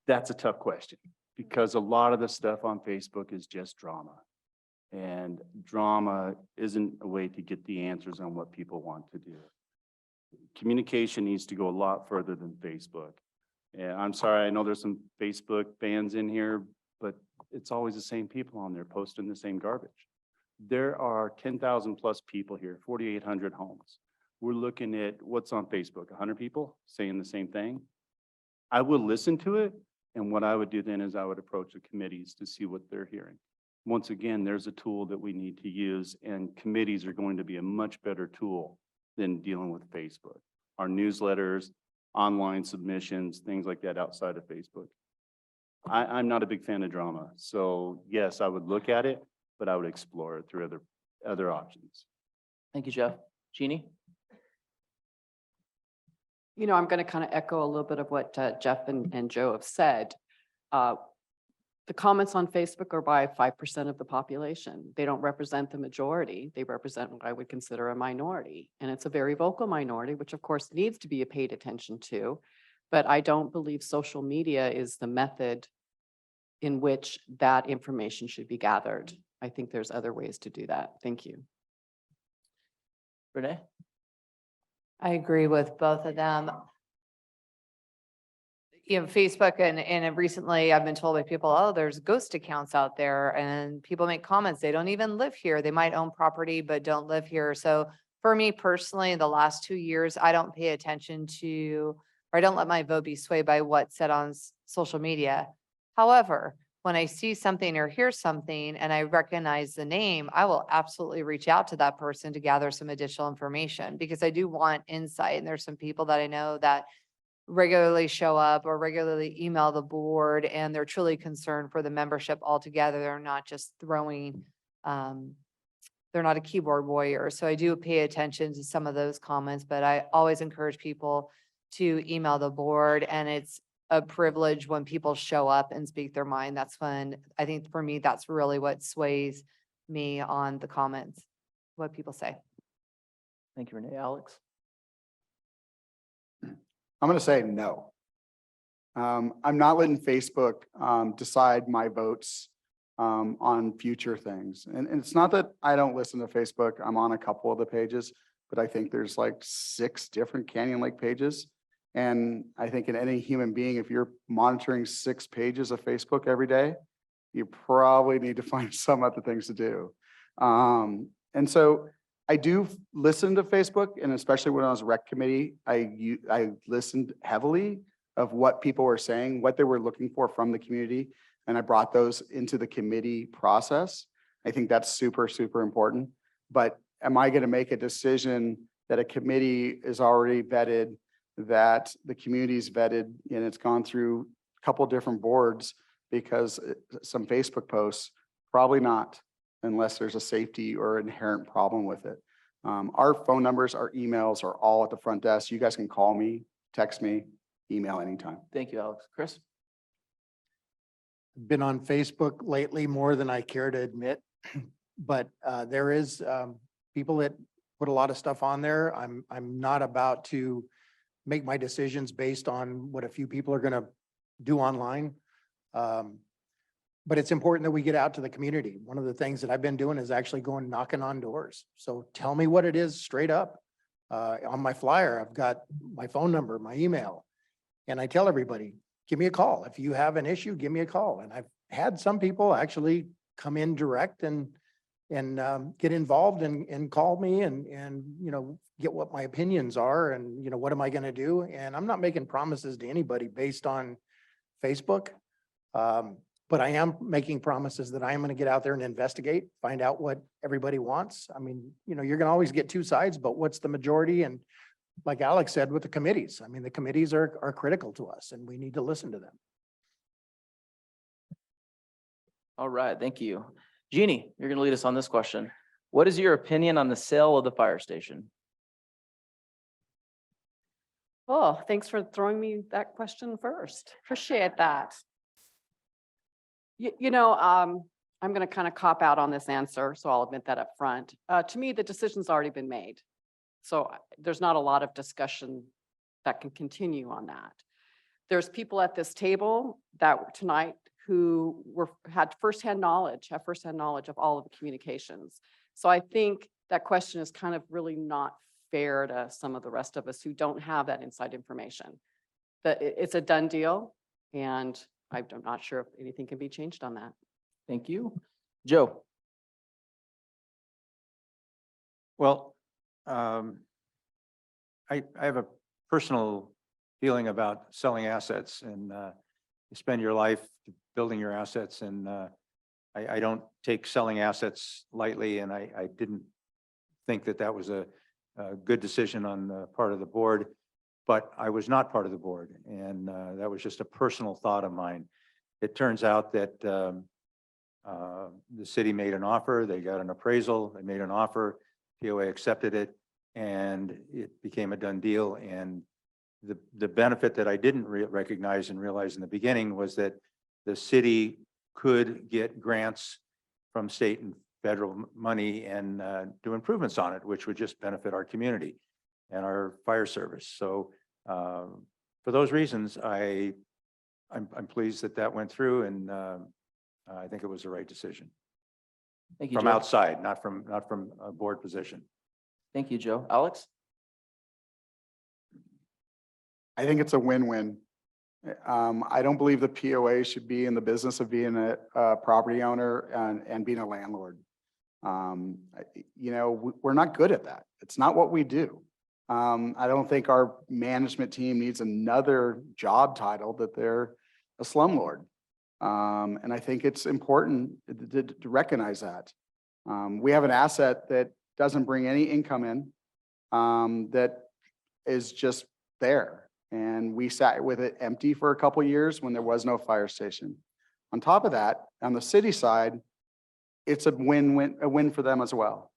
E: That's a tough question because a lot of the stuff on Facebook is just drama. And drama isn't a way to get the answers on what people want to do. Communication needs to go a lot further than Facebook. And I'm sorry, I know there's some Facebook fans in here, but it's always the same people on there posting the same garbage. There are 10,000 plus people here, 4,800 homes. We're looking at what's on Facebook, 100 people saying the same thing. I will listen to it. And what I would do then is I would approach the committees to see what they're hearing. Once again, there's a tool that we need to use, and committees are going to be a much better tool than dealing with Facebook. Our newsletters, online submissions, things like that outside of Facebook. I'm not a big fan of drama. So yes, I would look at it, but I would explore it through other options.
A: Thank you, Jeff. Jeannie?
F: You know, I'm going to kind of echo a little bit of what Jeff and Joe have said. The comments on Facebook are by 5% of the population. They don't represent the majority. They represent what I would consider a minority. And it's a very vocal minority, which of course needs to be paid attention to. But I don't believe social media is the method in which that information should be gathered. I think there's other ways to do that. Thank you.
A: Renee?
D: I agree with both of them. You know, Facebook and recently I've been told by people, oh, there's ghost accounts out there and people make comments. They don't even live here. They might own property, but don't live here. So for me personally, the last 2 years, I don't pay attention to, or I don't let my vote be swayed by what's said on social media. However, when I see something or hear something and I recognize the name, I will absolutely reach out to that person to gather some additional information because I do want insight. And there's some people that I know that regularly show up or regularly email the board and they're truly concerned for the membership altogether. They're not just throwing, they're not a keyboard warrior. So I do pay attention to some of those comments, but I always encourage people to email the board, and it's a privilege when people show up and speak their mind. That's when, I think for me, that's really what sways me on the comments, what people say.
A: Thank you, Renee. Alex?
G: I'm going to say no. I'm not letting Facebook decide my votes on future things. And it's not that I don't listen to Facebook. I'm on a couple of the pages, but I think there's like 6 different Canyon Lake pages. And I think in any human being, if you're monitoring 6 pages of Facebook every day, you probably need to find some other things to do. And so I do listen to Facebook, and especially when I was rec committee, I listened heavily of what people were saying, what they were looking for from the community. And I brought those into the committee process. I think that's super, super important. But am I going to make a decision that a committee is already vetted, that the community's vetted, and it's gone through a couple different boards because some Facebook posts? Probably not, unless there's a safety or inherent problem with it. Our phone numbers, our emails are all at the front desk. You guys can call me, text me, email anytime.
A: Thank you, Alex. Chris?
C: Been on Facebook lately more than I care to admit, but there is people that put a lot of stuff on there. I'm not about to make my decisions based on what a few people are gonna do online. But it's important that we get out to the community. One of the things that I've been doing is actually going knocking on doors. So tell me what it is straight up. On my flyer, I've got my phone number, my email, and I tell everybody, give me a call. If you have an issue, give me a call. And I've had some people actually come in direct and get involved and call me and, you know, get what my opinions are and, you know, what am I going to do? And I'm not making promises to anybody based on Facebook. But I am making promises that I am going to get out there and investigate, find out what everybody wants. I mean, you know, you're going to always get 2 sides, but what's the majority? And like Alex said, with the committees, I mean, the committees are critical to us and we need to listen to them.
A: All right, thank you. Jeannie, you're going to lead us on this question. What is your opinion on the sale of the fire station?
F: Oh, thanks for throwing me that question first. Appreciate that. You know, I'm going to kind of cop out on this answer, so I'll admit that up front. To me, the decision's already been made. So there's not a lot of discussion that can continue on that. There's people at this table that tonight who had firsthand knowledge of all of the communications. So I think that question is kind of really not fair to some of the rest of us who don't have that inside information. But it's a done deal, and I'm not sure if anything can be changed on that.
A: Thank you. Joe?
B: Well, I have a personal feeling about selling assets, and you spend your life building your assets, and I don't take selling assets lightly, and I didn't think that that was a good decision on the part of the board, but I was not part of the board, and that was just a personal thought of mine. It turns out that the city made an offer, they got an appraisal, they made an offer, POA accepted it, and it became a done deal. And the benefit that I didn't recognize and realize in the beginning was that the city could get grants from state and federal money and do improvements on it, which would just benefit our community and our fire service. So for those reasons, I'm pleased that that went through, and I think it was the right decision
A: Thank you,
B: from
A: Joe.
B: outside, not from a board position.
A: Thank you, Joe. Alex?
G: I think it's a win-win. I don't believe the POA should be in the business of being a property owner and being a landlord. You know, we're not good at that. It's not what we do. I don't think our management team needs another job title that they're a slumlord. And I think it's important to recognize that. We have an asset that doesn't bring any income in, that is just there. And we sat with it empty for a couple of years when there was no fire station. On top of that, on the city side, it's a win for them as well.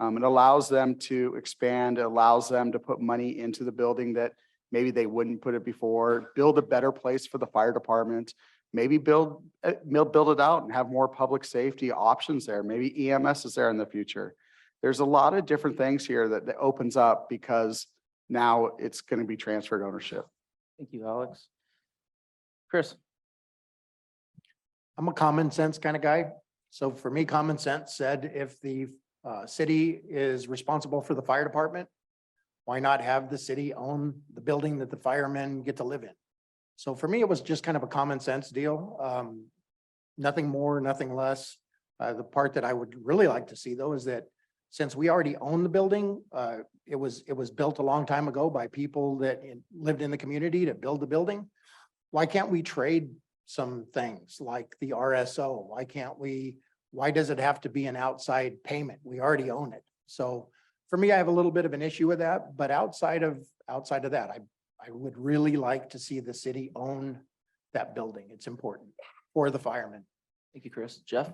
G: It allows them to expand, it allows them to put money into the building that maybe they wouldn't put it before, build a better place for the fire department, maybe build it out and have more public safety options there. Maybe EMS is there in the future. There's a lot of different things here that opens up because now it's going to be transferred ownership.
A: Thank you, Alex. Chris?
C: I'm a common sense kind of guy. So for me, common sense said if the city is responsible for the fire department, why not have the city own the building that the firemen get to live in? So for me, it was just kind of a common sense deal. Nothing more, nothing less. The part that I would really like to see though is that since we already own the building, it was built a long time ago by people that lived in the community to build the building. Why can't we trade some things like the RSO? Why does it have to be an outside payment? We already own it. So for me, I have a little bit of an issue with that, but outside of that, I would really like to see the city own that building. It's important for the firemen.
A: Thank you, Chris. Jeff?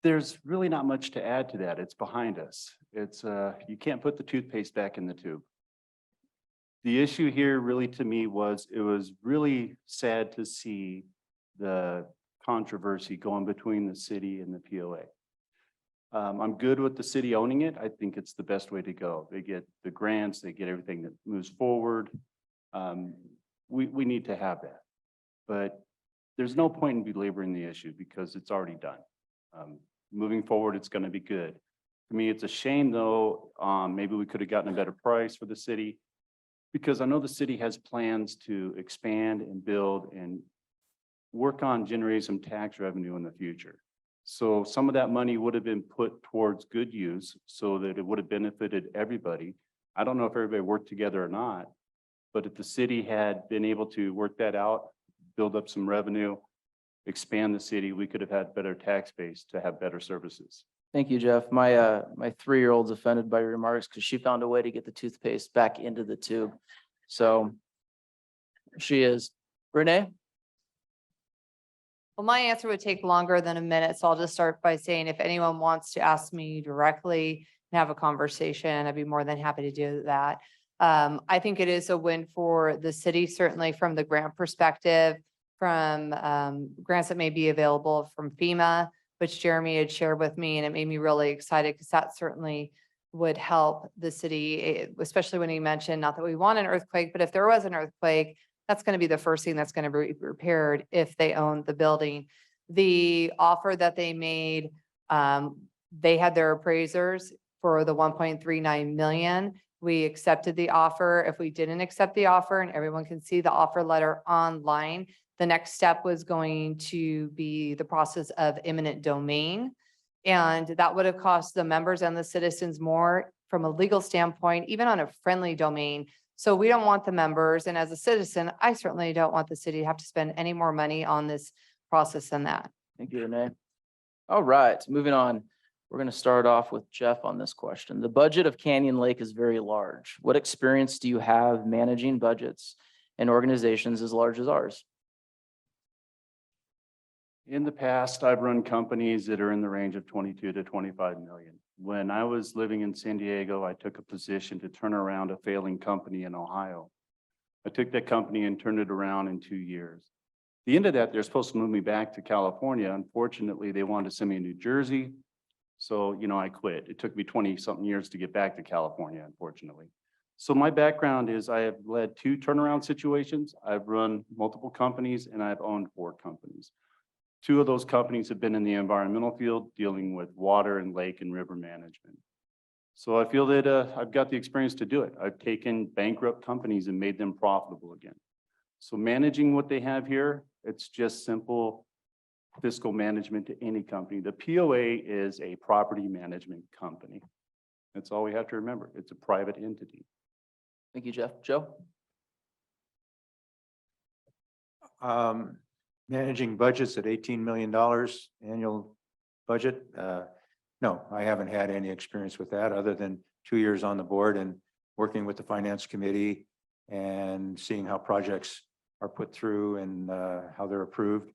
E: There's really not much to add to that. It's behind us. It's, you can't put the toothpaste back in the tube. The issue here really to me was, it was really sad to see the controversy going between the city and the POA. I'm good with the city owning it. I think it's the best way to go. They get the grants, they get everything that moves forward. We need to have that. But there's no point in belaboring the issue because it's already done. Moving forward, it's going to be good. To me, it's a shame though, maybe we could have gotten a better price for the city because I know the city has plans to expand and build and work on generating some tax revenue in the future. So some of that money would have been put towards good use so that it would have benefited everybody. I don't know if everybody worked together or not, but if the city had been able to work that out, build up some revenue, expand the city, we could have had better tax base to have better services.
A: Thank you, Jeff. My 3-year-old's offended by your remarks because she found a way to get the toothpaste back into the tube. So she is. Renee?
D: Well, my answer would take longer than a minute, so I'll just start by saying if anyone wants to ask me directly and have a conversation, I'd be more than happy to do that. I think it is a win for the city, certainly from the grant perspective, from grants that may be available from FEMA, which Jeremy had shared with me, and it made me really excited because that certainly would help the city, especially when he mentioned, not that we want an earthquake, but if there was an earthquake, that's going to be the first thing that's going to be repaired if they own the building. The offer that they made, they had their appraisers for the 1.39 million. We accepted the offer. If we didn't accept the offer, and everyone can see the offer letter online, the next step was going to be the process of eminent domain. And that would have cost the members and the citizens more from a legal standpoint, even on a friendly domain. So we don't want the members, and as a citizen, I certainly don't want the city to have to spend any more money on this process than that.
A: Thank you, Renee. All right, moving on. We're going to start off with Jeff on this question. The budget of Canyon Lake is very large. What experience do you have managing budgets and organizations as large as ours?
E: In the past, I've run companies that are in the range of 22 to 25 million. When I was living in San Diego, I took a position to turn around a failing company in Ohio. I took that company and turned it around in 2 years. At the end of that, they're supposed to move me back to California. Unfortunately, they wanted to send me to New Jersey. So, I quit. It took me 20-something years to get back to California, unfortunately. So my background is I have led 2 turnaround situations. I've run multiple companies and I've owned 4 companies. 2 of those companies have been in the environmental field, dealing with water and lake and river management. So I feel that I've got the experience to do it. I've taken bankrupt companies and made them profitable again. So managing what they have here, it's just simple fiscal management to any company. The POA is a property management company. That's all we have to remember. It's a private entity.
A: Thank you, Jeff. Joe?
B: Managing budgets at $18 million annual budget. No, I haven't had any experience with that other than 2 years on the board and working with the finance committee and seeing how projects are put through and how they're approved.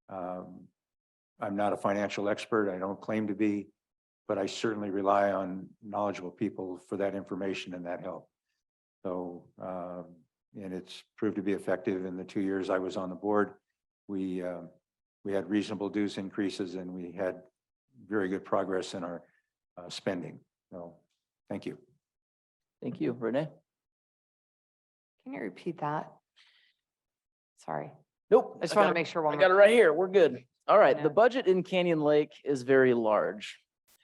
B: I'm not a financial expert. I don't claim to be, but I certainly rely on knowledgeable people for that information and that help. So, and it's proved to be effective in the 2 years I was on the board. We had reasonable dues increases and we had very good progress in our spending. So, thank you.
A: Thank you. Renee?
D: Can you repeat that? Sorry.
A: Nope.
D: I just
A: got
D: want to
A: it-
D: make sure one
A: I
D: more.
A: got it right here. We're good. All right, the
D: know.
A: budget in Canyon Lake is very large.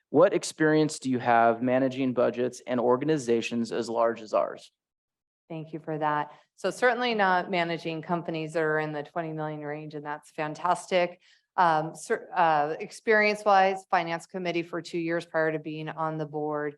A: What experience do you have managing budgets and organizations as large as ours?
D: Thank you for that. So certainly not managing companies that are in the 20 million range, and that's fantastic. Experience-wise, Finance Committee for 2 years prior to being on the board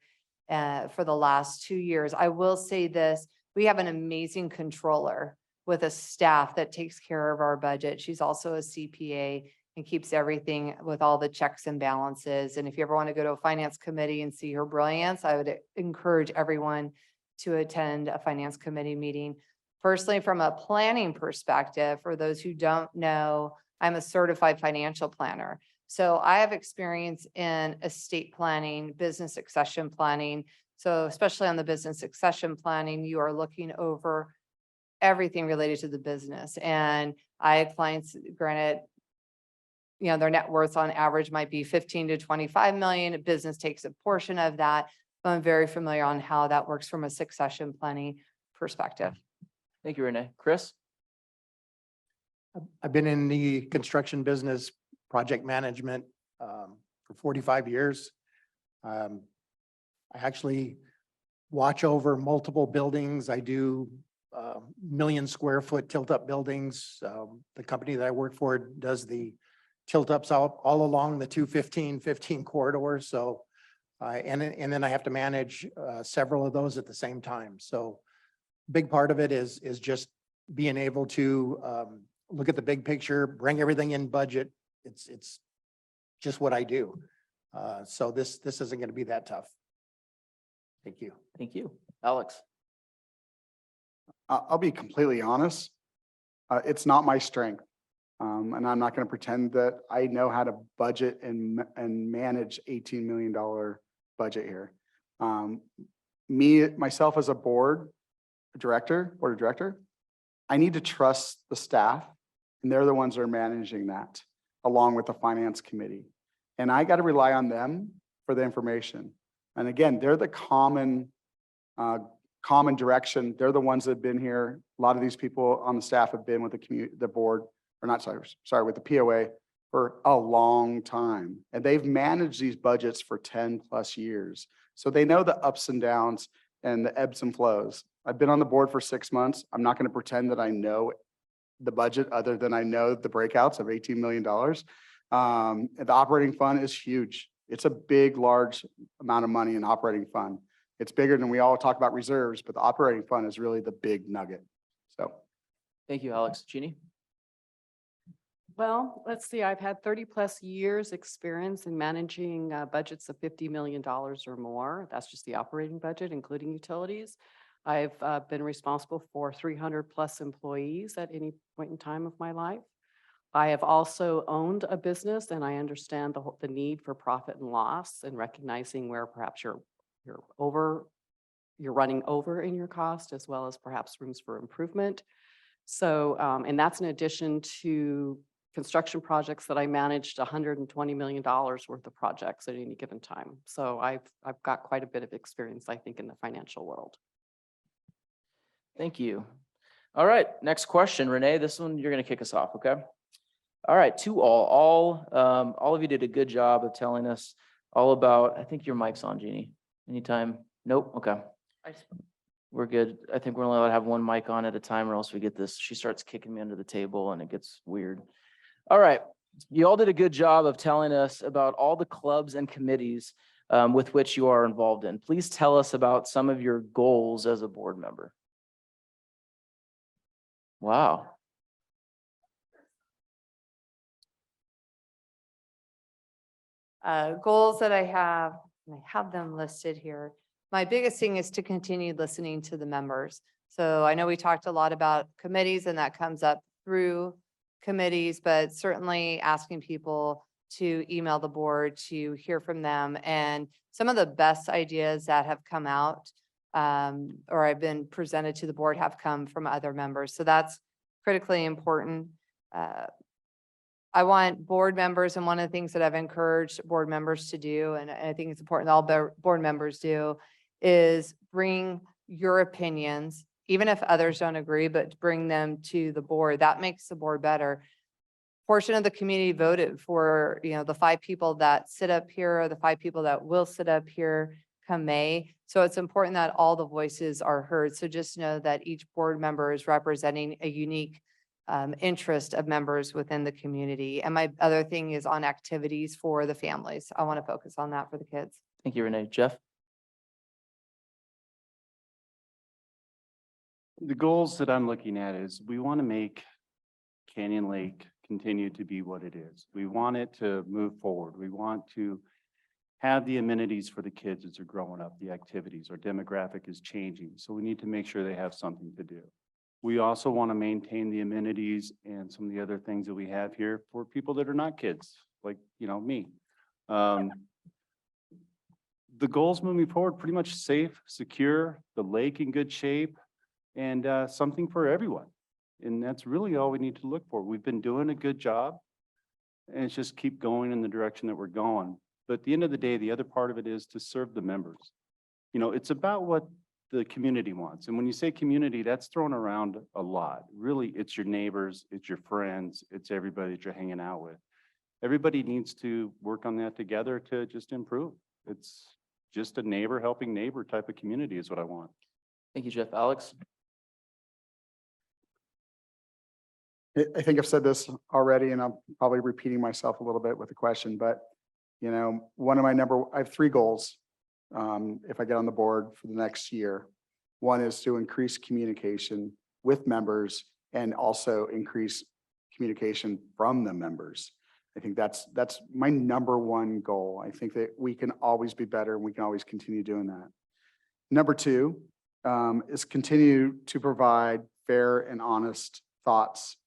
D: for the last 2 years. I will say this, we have an amazing controller with a staff that takes care of our budget. She's also a CPA and keeps everything with all the checks and balances. And if you ever want to go to a Finance Committee and see her brilliance, I would encourage everyone to attend a Finance Committee meeting. Personally, from a planning perspective, for those who don't know, I'm a certified financial planner. So I have experience in estate planning, business succession planning. So especially on the business succession planning, you are looking over everything related to the business. And I have clients, granted, their net worth on average might be 15 to 25 million. A business takes a portion of that. But I'm very familiar on how that works from a succession planning perspective.
A: Thank you, Renee. Chris?
C: I've been in the construction business, project management, for 45 years. I actually watch over multiple buildings. I do 1,000,000 square foot tilt-up buildings. The company that I work for does the tilt-ups all along the 215 corridor. So, and then I have to manage several of those at the same time. So big part of it is just being able to look at the big picture, bring everything in budget. It's just what I do. So this isn't going to be that tough. Thank you.
A: Thank you. Alex?
G: I'll be completely honest. It's not my strength. And I'm not going to pretend that I know how to budget and manage $18 million budget here. Myself as a board of director, I need to trust the staff, and they're the ones that are managing that along with the finance committee. And I got to rely on them for the information. And again, they're the common direction. They're the ones that have been here. A lot of these people on the staff have been with the board, or not, sorry, with the POA for a long time. And they've managed these budgets for 10 plus years. So they know the ups and downs and the ebbs and flows. I've been on the board for 6 months. I'm not going to pretend that I know the budget other than I know the breakouts of $18 million. And the operating fund is huge. It's a big, large amount of money in operating fund. It's bigger than we all talk about reserves, but the operating fund is really the big nugget. So.
A: Thank you, Alex. Jeannie?
F: Well, let's see, I've had 30+ years experience in managing budgets of $50 million or more. That's just the operating budget, including utilities. I've been responsible for 300+ employees at any point in time of my life. I have also owned a business, and I understand the need for profit and loss and recognizing where perhaps you're running over in your cost, as well as perhaps rooms for improvement. So, and that's in addition to construction projects that I managed $120 million worth of projects at any given time. So I've got quite a bit of experience, I think, in the financial world.
A: Thank you. All right, next question, Renee. This one, you're going to kick us off, okay? All right, to all of you did a good job of telling us all about, I think your mic's on, Jeannie. Anytime? Nope, okay. We're good. I think we're only allowed to have one mic on at a time, or else we get this, she starts kicking me under the table and it gets weird. All right, you all did a good job of telling us about all the clubs and committees with which you are involved in. Please tell us about some of your goals as a board member. Wow.
D: Goals that I have, and I have them listed here. My biggest thing is to continue listening to the members. So I know we talked a lot about committees, and that comes up through committees, but certainly asking people to email the board to hear from them. And some of the best ideas that have come out or I've been presented to the board have come from other members. So that's critically important. I want board members, and one of the things that I've encouraged board members to do, and I think it's important that all board members do, is bring your opinions even if others don't agree, but bring them to the board. That makes the board better. Portion of the community voted for, the 5 people that sit up here, or the 5 people that will sit up here come May. So it's important that all the voices are heard. So just know that each board member is representing a unique interest of members within the community. And my other thing is on activities for the families. I want to focus on that for the kids.
A: Thank you, Renee. Jeff?
E: The goals that I'm looking at is we want to make Canyon Lake continue to be what it is. We want it to move forward. We want to have the amenities for the kids as they're growing up, the activities. Our demographic is changing, so we need to make sure they have something to do. We also want to maintain the amenities and some of the other things that we have here for people that are not kids, like, me. The goals moving forward, pretty much safe, secure, the lake in good shape, and something for everyone. And that's really all we need to look for. We've been doing a good job, and it's just keep going in the direction that we're going. But at the end of the day, the other part of it is to serve the members. It's about what the community wants. And when you say community, that's thrown around a lot. Really, it's your neighbors, it's your friends, it's everybody that you're hanging out with. Everybody needs to work on that together to just improve. It's just a neighbor helping neighbor type of community is what I want.
A: Thank you, Jeff. Alex?
G: I think I've said this already, and I'm probably repeating myself a little bit with the question, but I have 3 goals. If I get on the board for the next year. One is to increase communication with members and also increase communication from the members. I think that's my number 1 goal. I think that we can always be better and we can always continue doing that. Number 2 is continue to provide fair and honest thoughts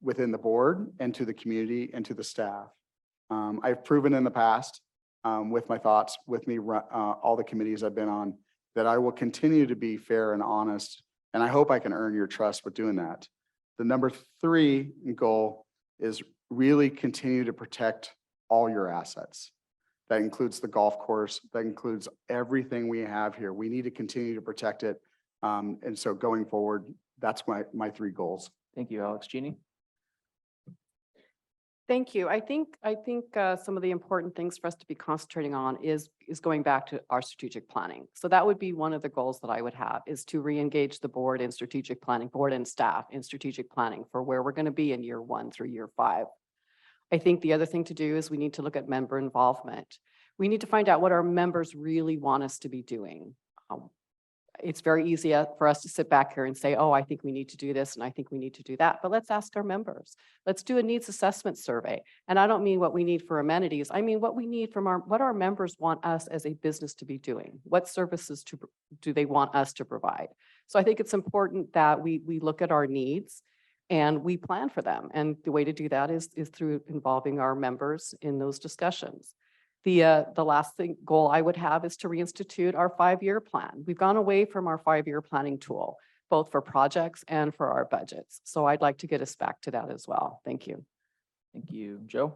G: within the board and to the community and to the staff. I've proven in the past with my thoughts, with me, all the committees I've been on, that I will continue to be fair and honest. And I hope I can earn your trust with doing that. The number 3 goal is really continue to protect all your assets. That includes the golf course, that includes everything we have here. We need to continue to protect it. And so going forward, that's my 3 goals.
A: Thank you, Alex. Jeannie?
F: Thank you. I think some of the important things for us to be concentrating on is going back to our strategic planning. So that would be one of the goals that I would have, is to re-engage the board in strategic planning, board and staff in strategic planning for where we're going to be in year 1 through year 5. I think the other thing to do is we need to look at member involvement. We need to find out what our members really want us to be doing. It's very easy for us to sit back here and say, oh, I think we need to do this and I think we need to do that. But let's ask our members. Let's do a needs assessment survey. And I don't mean what we need for amenities. I mean what we need from what our members want us as a business to be doing. What services do they want us to provide? So I think it's important that we look at our needs and we plan for them. And the way to do that is through involving our members in those discussions. The last goal I would have is to reinstitute our 5-year plan. We've gone away from our 5-year planning tool, both for projects and for our budgets. So I'd like to get us back to that as well. Thank you.
A: Thank you. Joe?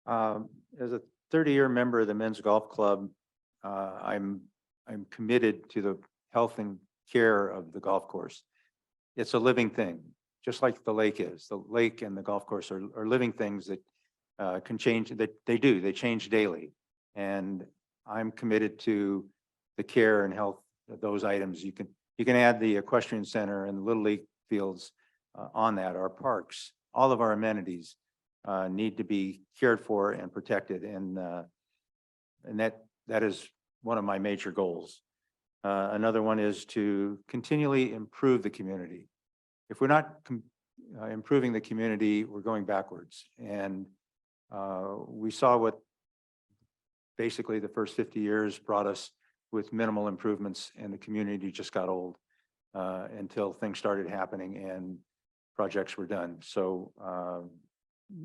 B: As a 30-year member of the Men's Golf Club, I'm committed to the health and care of the golf course. It's a living thing, just like the lake is. The lake and the golf course are living things that can change, that they change daily. And I'm committed to the care and health of those items. You can add the equestrian center and the Little League fields on that, our parks, all of our amenities need to be cared for and protected. And that is one of my major goals. Another one is to continually improve the community. If we're not improving the community, we're going backwards. And we saw what basically the first 50 years brought us with minimal improvements, and the community just got old until things started happening and projects were done. So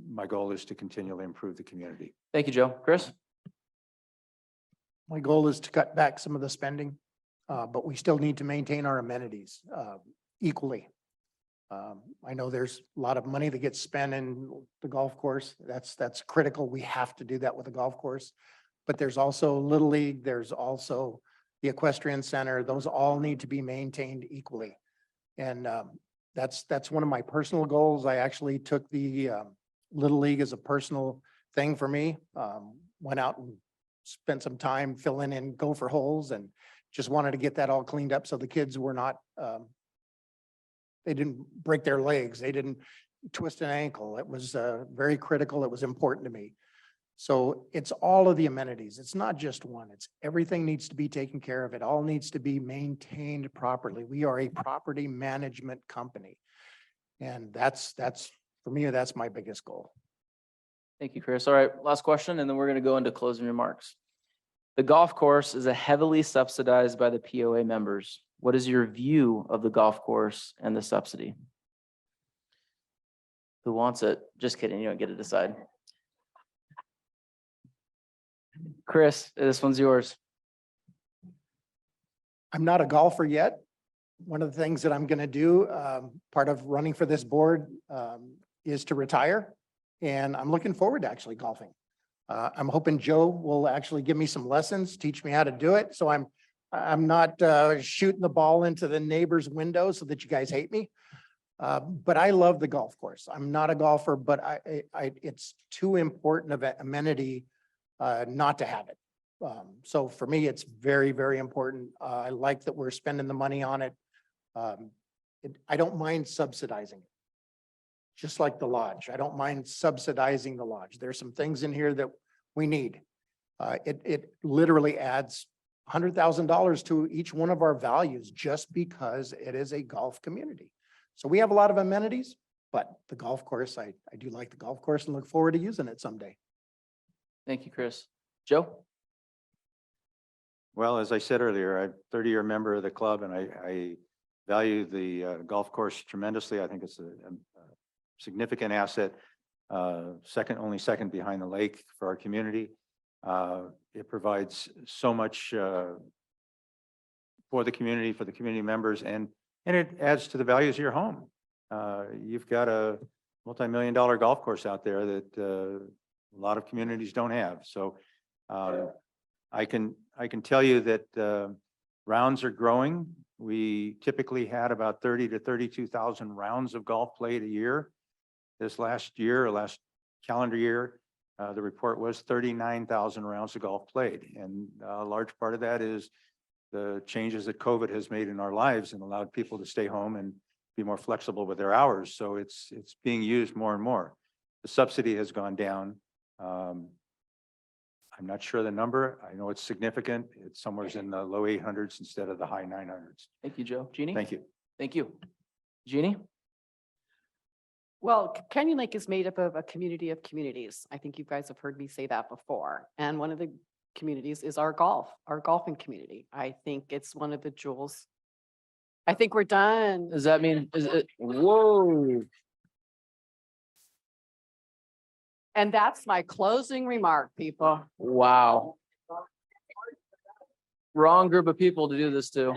B: my goal is to continually improve the community.
A: Thank you, Joe. Chris?
C: My goal is to cut back some of the spending, but we still need to maintain our amenities equally. I know there's a lot of money that gets spent in the golf course. That's critical. We have to do that with the golf course. But there's also Little League. There's also the equestrian center, those all need to be maintained equally. And that's one of my personal goals. I actually took the Little League as a personal thing for me. Went out and spent some time filling in gopher holes and just wanted to get that all cleaned up so the kids were not, they didn't break their legs. They didn't twist an ankle. It was very critical. It was important to me. So it's all of the amenities. It's not just one. It's everything needs to be taken care of. It all needs to be maintained properly. We are a property management company. And that's, for me, that's my biggest goal.
A: Thank you, Chris. All right, last question, and then we're going to go into closing remarks. The golf course is heavily subsidized by the POA members. What is your view of the golf course and the subsidy? Who wants it? Just kidding, you don't get to decide. Chris, this one's yours.
C: I'm not a golfer yet. One of the things that I'm going to do, part of running for this board, is to retire. And I'm looking forward to actually golfing. I'm hoping Joe will actually give me some lessons, teach me how to do it. So I'm not shooting the ball into the neighbor's window so that you guys hate me. But I love the golf course. I'm not a golfer, but it's too important of an amenity not to have it. So for me, it's very, very important. I like that we're spending the money on it. I don't mind subsidizing it. Just like the lodge. I don't mind subsidizing the lodge. There's some things in here that we need. It literally adds $100,000 to each one of our values just because it is a golf community. So we have a lot of amenities, but the golf course, I do like the golf course and look forward to using it someday.
A: Thank you, Chris. Joe?
B: Well, as I said earlier, I'm a 30-year member of the club and I value the golf course tremendously. I think it's a significant asset, only second behind the lake for our community. It provides so much for the community members, and it adds to the values of your home. You've got a multi-million-dollar golf course out there that a lot of communities don't have. So I can tell you that rounds are growing. We typically had about 30 to 32,000 rounds of golf played a year. This last year, or last calendar year, the report was 39,000 rounds of golf played. And a large part of that is the changes that COVID has made in our lives and allowed people to stay home and be more flexible with their hours. So it's being used more and more. The subsidy has gone down. I'm not sure the number. I know it's significant. It's somewhere in the low 800s instead of the high 900s.
A: Thank you, Joe. Jeannie?
B: Thank you.
A: Thank you. Jeannie?
F: Well, Canyon Lake is made up of a community of communities. I think you guys have heard me say that before. And one of the communities is our golfing community. I think it's one of the jewels. I think we're done.
A: Does that mean, whoa.
F: And that's my closing remark, people.
A: Wow. Wrong group of people to do this to.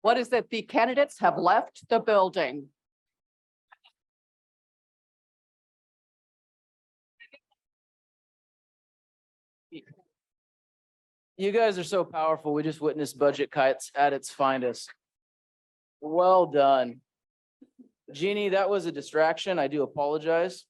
F: What is it? The candidates have left the building.
A: You guys are so powerful. We just witnessed budget cuts at its finest. Well done. Jeannie, that was a distraction. I do apologize.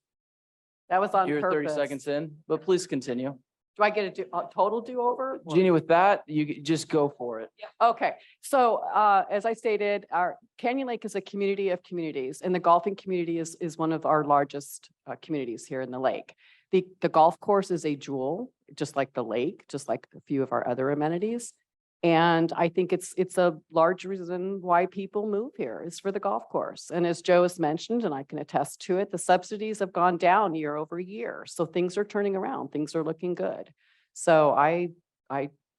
F: That was on
A: You're 30
F: purpose.
A: seconds in, but please continue.
F: Do I get a total do-over?
A: Jeannie, with that, just go for it.
F: Okay, so as I stated, our Canyon Lake is a community of communities, and the golfing community is one of our largest communities here in the lake. The golf course is a jewel, just like the lake, just like a few of our other amenities. And I think it's a large reason why people move here is for the golf course. And as Joe has mentioned, and I can attest to it, the subsidies have gone down year over year. So things are turning around, things are looking good. So I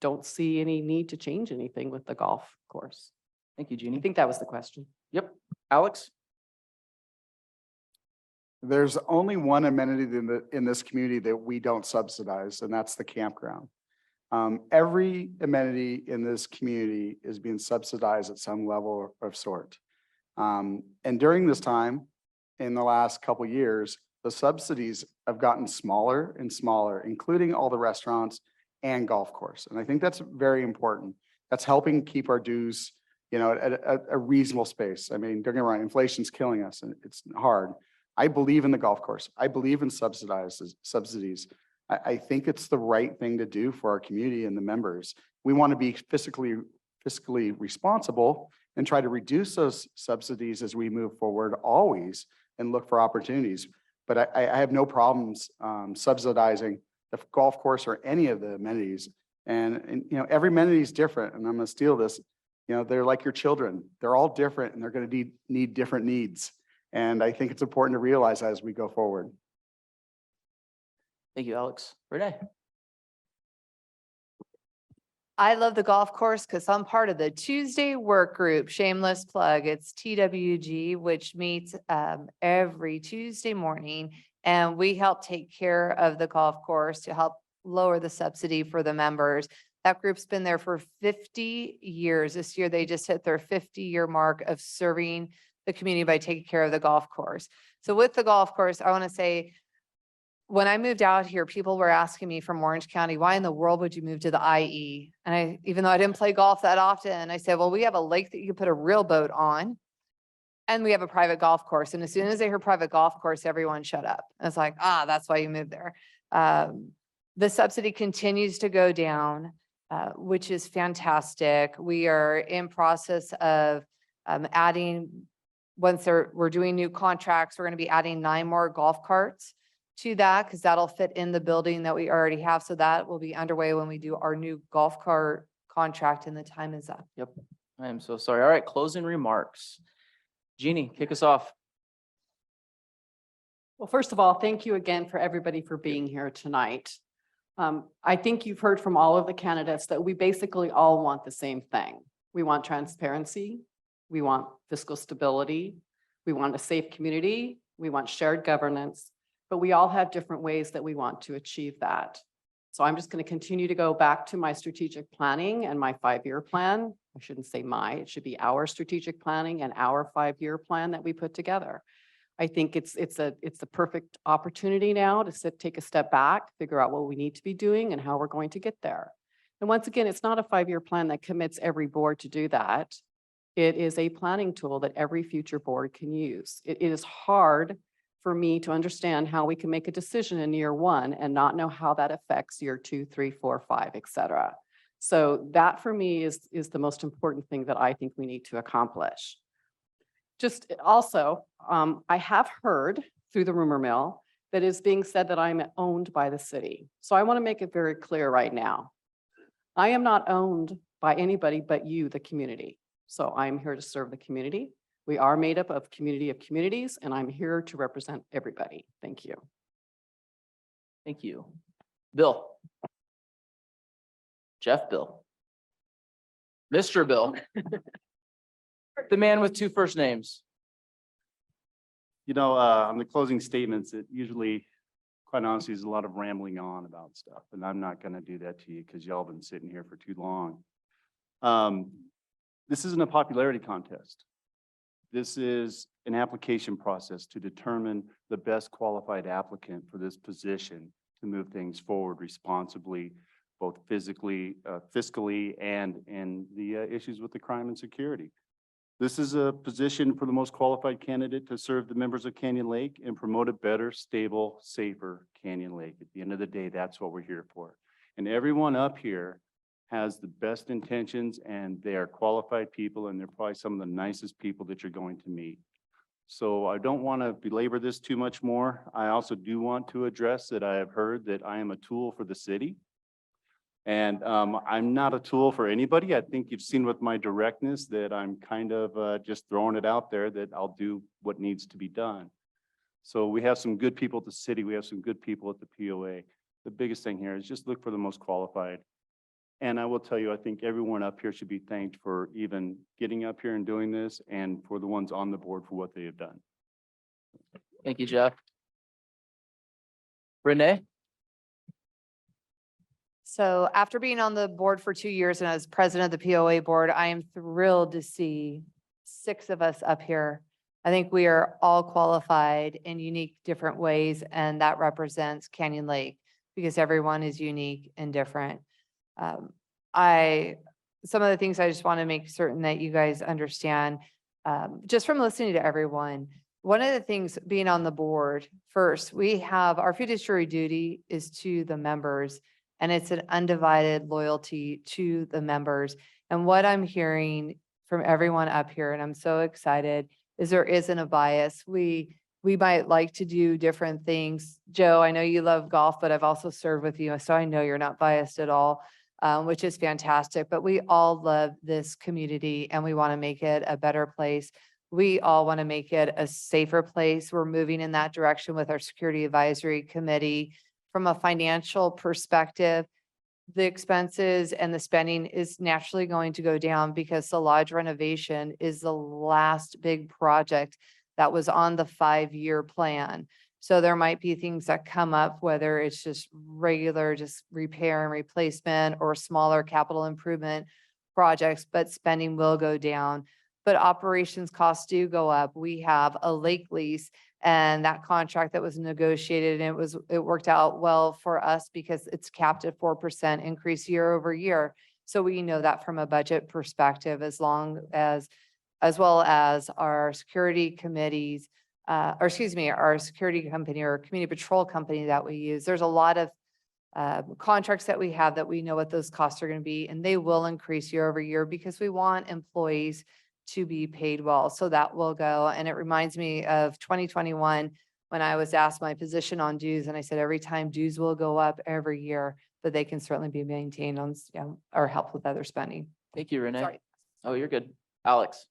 F: don't see any need to change anything with the golf course.
A: Thank you,
F: I
A: Jeannie.
F: think that was the question.
A: Yep. Alex?
G: There's only one amenity in this community that we don't subsidize, and that's the campground. Every amenity in this community is being subsidized at some level of sort. And during this time, in the last couple of years, the subsidies have gotten smaller and smaller, including all the restaurants and golf course. And I think that's very important. That's helping keep our dues, at a reasonable space. I mean, don't get me wrong, inflation's killing us and it's hard. I believe in the golf course. I believe in subsidies. I think it's the right thing to do for our community and the members. We want to be fiscally responsible and try to reduce those subsidies as we move forward always and look for opportunities. But I have no problems subsidizing the golf course or any of the amenities. And every amenity is different, and I'm gonna steal this. They're like your children. They're all different and they're gonna need different needs. And I think it's important to realize that as we go forward.
A: Thank you, Alex. Renee?
D: I love the golf course because I'm part of the Tuesday work group, shameless plug. It's TWG, which meets every Tuesday morning. And we help take care of the golf course to help lower the subsidy for the members. That group's been there for 50 years. This year, they just hit their 50-year mark of serving the community by taking care of the golf course. So with the golf course, I want to say, when I moved out here, people were asking me from Orange County, why in the world would you move to the IE? And even though I didn't play golf that often, I said, well, we have a lake that you can put a real boat on. And we have a private golf course. And as soon as they heard private golf course, everyone shut up. And it's like, that's why you moved there. The subsidy continues to go down, which is fantastic. We are in process of adding, we're doing new contracts, we're going to be adding 9 more golf carts to that because that'll fit in the building that we already have. So that will be underway when we do our new golf cart contract and the time is up.
A: Yep. I am so sorry. All right, closing remarks. Jeannie, kick us off.
F: Well, first of all, thank you again for everybody for being here tonight. I think you've heard from all of the candidates that we basically all want the same thing. We want transparency. We want fiscal stability. We want a safe community. We want shared governance, but we all have different ways that we want to achieve that. So I'm just going to continue to go back to my strategic planning and my 5-year plan. I shouldn't say it should be our strategic planning and our 5-year plan that we put together. I think it's the perfect opportunity now to take a step back, figure out what we need to be doing and how we're going to get there. And once again, it's not a 5-year plan that commits every board to do that. It is a planning tool that every future board can use. It is hard for me to understand how we can make a decision in year 1 and not know how that affects year 2, 3, 4, 5, et cetera. So that for me is the most important thing that I think we need to accomplish. Just also, I have heard through the rumor mill that is being said that I'm owned by the city. So I want to make it very clear right now. I am not owned by anybody but you, the community. So I'm here to serve the community. We are made up of community of communities, and I'm here to represent everybody. Thank you.
A: Thank you. Bill. Jeff Bill. Mr. Bill. The man with 2 first names.
E: On the closing statements, it usually, quite honestly, is a lot of rambling on about stuff, and I'm not going to do that to you because y'all been sitting here for too long. This isn't a popularity contest. This is an application process to determine the best qualified applicant for this position to move things forward responsibly, both physically, fiscally, and in the issues with the crime and security. This is a position for the most qualified candidate to serve the members of Canyon Lake and promote a better, stable, safer Canyon Lake. At the end of the day, that's what we're here for. And everyone up here has the best intentions, and they are qualified people, and they're probably some of the nicest people that you're going to meet. So I don't want to belabor this too much more. I also do want to address that I have heard that I am a tool for the city. And I'm not a tool for anybody. I think you've seen with my directness that I'm kind of just throwing it out there that I'll do what needs to be done. So we have some good people at the city. We have some good people at the POA. The biggest thing here is just look for the most qualified. And I will tell you, I think everyone up here should be thanked for even getting up here and doing this, and for the ones on the board for what they have done.
A: Thank you, Jeff. Renee?
D: So after being on the board for 2 years and as president of the POA board, I am thrilled to see 6 of us up here. I think we are all qualified in unique, different ways, and that represents Canyon Lake because everyone is unique and different. Some of the things I just want to make certain that you guys understand, just from listening to everyone. One of the things being on the board, first, we have our fiduciary duty is to the members, and it's an undivided loyalty to the members. And what I'm hearing from everyone up here, and I'm so excited, is there isn't a bias. We might like to do different things. Joe, I know you love golf, but I've also served with you, so I know you're not biased at all, which is fantastic. But we all love this community and we want to make it a better place. We all want to make it a safer place. We're moving in that direction with our Security Advisory Committee. From a financial perspective, the expenses and the spending is naturally going to go down because the lodge renovation is the last big project that was on the 5-year plan. So there might be things that come up, whether it's just regular, just repair and replacement or smaller capital improvement projects, but spending will go down. But operations costs do go up. We have a lake lease and that contract that was negotiated, and it worked out well for us because it's capped at 4% increase year over year. So we know that from a budget perspective, as well as our security committees, our security company or community patrol company that we use. There's a lot of contracts that we have that we know what those costs are going to be, and they will increase year over year because we want employees to be paid well. So that will go. And it reminds me of 2021 when I was asked my position on dues, and I said every time dues will go up every year, but they can certainly be maintained on, or help with other spending.
A: Thank you, Renee.
D: Sorry.
A: Oh, you're good. Alex.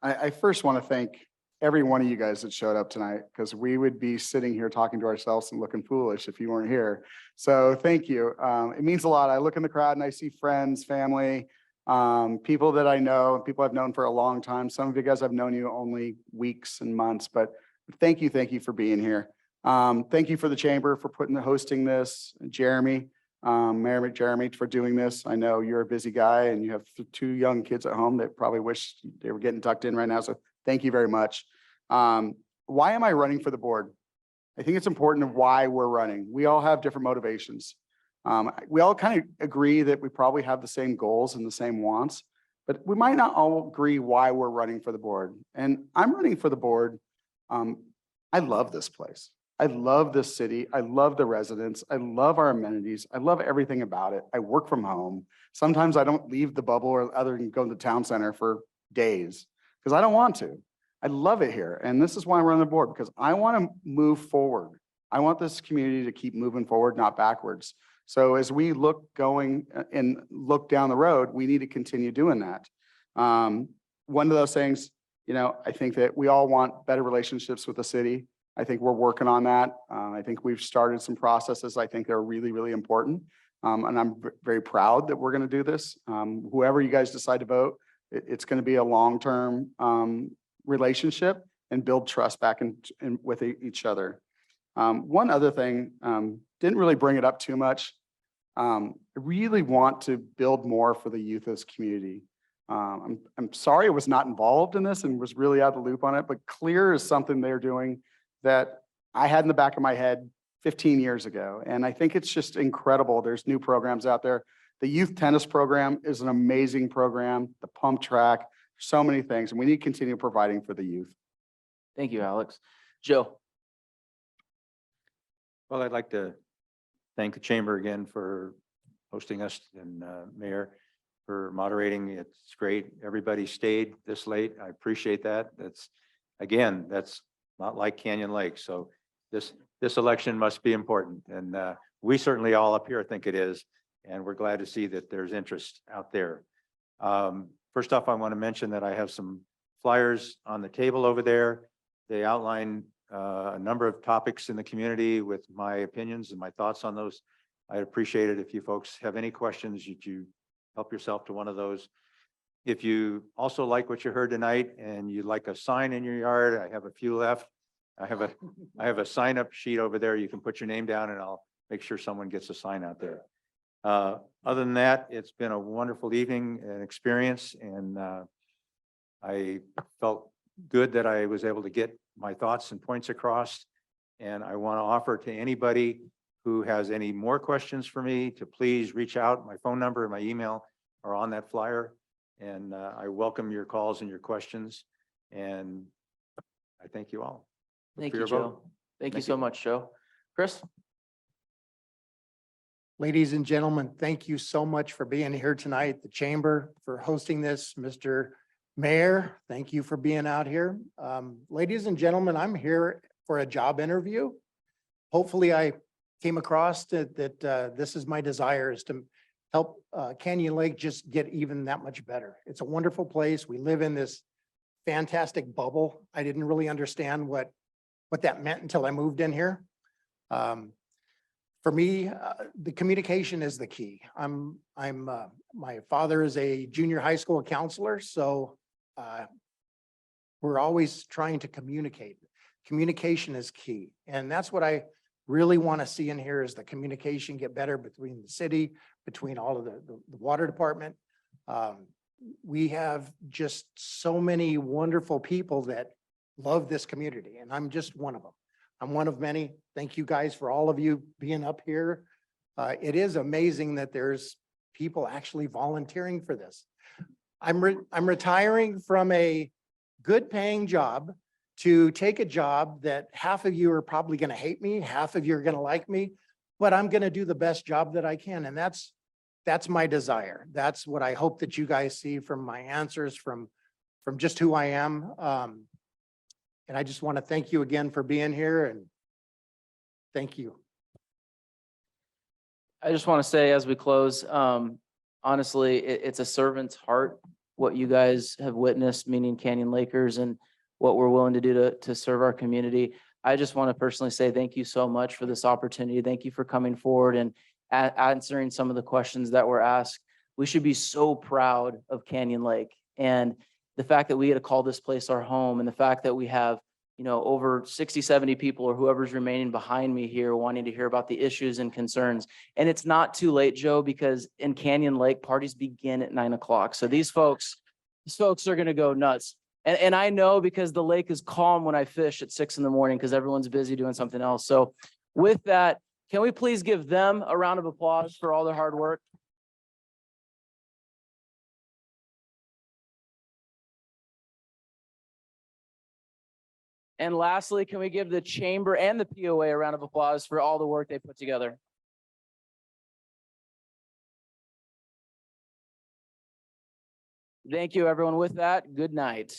G: I first want to thank every one of you guys that showed up tonight, because we would be sitting here talking to ourselves and looking foolish if you weren't here. So thank you. It means a lot. I look in the crowd and I see friends, family, people that I know, people I've known for a long time. Some of you guys I've known you only weeks and months, but thank you for being here. Thank you for the chamber for hosting this. Jeremy, Mayor Jeremy, for doing this. I know you're a busy guy and you have 2 young kids at home that probably wish they were getting tucked in right now. So thank you very much. Why am I running for the board? I think it's important of why we're running. We all have different motivations. We all kind of agree that we probably have the same goals and the same wants, but we might not all agree why we're running for the board. And I'm running for the board. I love this place. I love this city. I love the residents. I love our amenities. I love everything about it. I work from home. Sometimes I don't leave the bubble or other than go to the town center for days because I don't want to. I love it here. And this is why I'm running the board, because I want to move forward. I want this community to keep moving forward, not backwards. So as we look down the road, we need to continue doing that. One of those things, I think that we all want better relationships with the city. I think we're working on that. I think we've started some processes I think are really, really important. And I'm very proud that we're going to do this. Whoever you guys decide to vote, it's going to be a long-term relationship and build trust back in with each other. One other thing, didn't really bring it up too much. I really want to build more for the youth of this community. I'm sorry I was not involved in this and was really out of the loop on it, but CLEAR is something they're doing that I had in the back of my head 15 years ago. And I think it's just incredible. There's new programs out there. The youth tennis program is an amazing program, the pump track, so many things, and we need to continue providing for the youth.
A: Thank you, Alex. Joe.
B: Well, I'd like to thank the chamber again for hosting us and Mayor for moderating. It's great. Everybody stayed this late. I appreciate that. That's not like Canyon Lake. So this election must be important. And we certainly all up here think it is. And we're glad to see that there's interest out there. First off, I want to mention that I have some flyers on the table over there. They outline a number of topics in the community with my opinions and my thoughts on those. I'd appreciate it if you folks have any questions, you help yourself to one of those. If you also like what you heard tonight and you'd like a sign in your yard, I have a few left. I have a sign up sheet over there. You can put your name down and I'll make sure someone gets a sign out there. Other than that, it's been a wonderful evening and experience, and I felt good that I was able to get my thoughts and points across. And I want to offer to anybody who has any more questions for me to please reach out. My phone number and my email are on that flyer. And I welcome your calls and your questions. And I thank you all. Look
A: Thank
B: for
A: you,
B: your vote.
A: Joe. Thank you
B: Thank
A: so
B: you.
A: much, Joe. Chris?
C: Ladies and gentlemen, thank you so much for being here tonight. The chamber for hosting this. Mr. Mayor, thank you for being out here. Ladies and gentlemen, I'm here for a job interview. Hopefully I came across that this is my desire, is to help Canyon Lake just get even that much better. It's a wonderful place. We live in this fantastic bubble. I didn't really understand what that meant until I moved in here. For me, the communication is the key. My father is a junior high school counselor, so we're always trying to communicate. Communication is key. And that's what I really want to see in here, is the communication get better between the city, between all of the water department. We have just so many wonderful people that love this community, and I'm just one of them. I'm one of many. Thank you guys for all of you being up here. It is amazing that there's people actually volunteering for this. I'm retiring from a good paying job to take a job that half of you are probably going to hate me, half of you are going to like me, but I'm going to do the best job that I can. And that's my desire. That's what I hope that you guys see from my answers, from just who I am. And I just want to thank you again for being here, and thank you.
A: I just want to say as we close, honestly, it's a servant's heart, what you guys have witnessed, meaning Canyon Lakers, and what we're willing to do to serve our community. I just want to personally say thank you so much for this opportunity. Thank you for coming forward and answering some of the questions that were asked. We should be so proud of Canyon Lake, and the fact that we get to call this place our home, and the fact that we have, you know, over 60, 70 people or whoever's remaining behind me here wanting to hear about the issues and concerns. And it's not too late, Joe, because in Canyon Lake, parties begin at 9 o'clock. So these folks are going to go nuts. And I know, because the lake is calm when I fish at 6 in the morning, because everyone's busy doing something else. So with that, can we please give them a round of applause for all their hard work? And lastly, can we give the chamber and the POA a round of applause for all the work they put together? Thank you, everyone. With that, good night.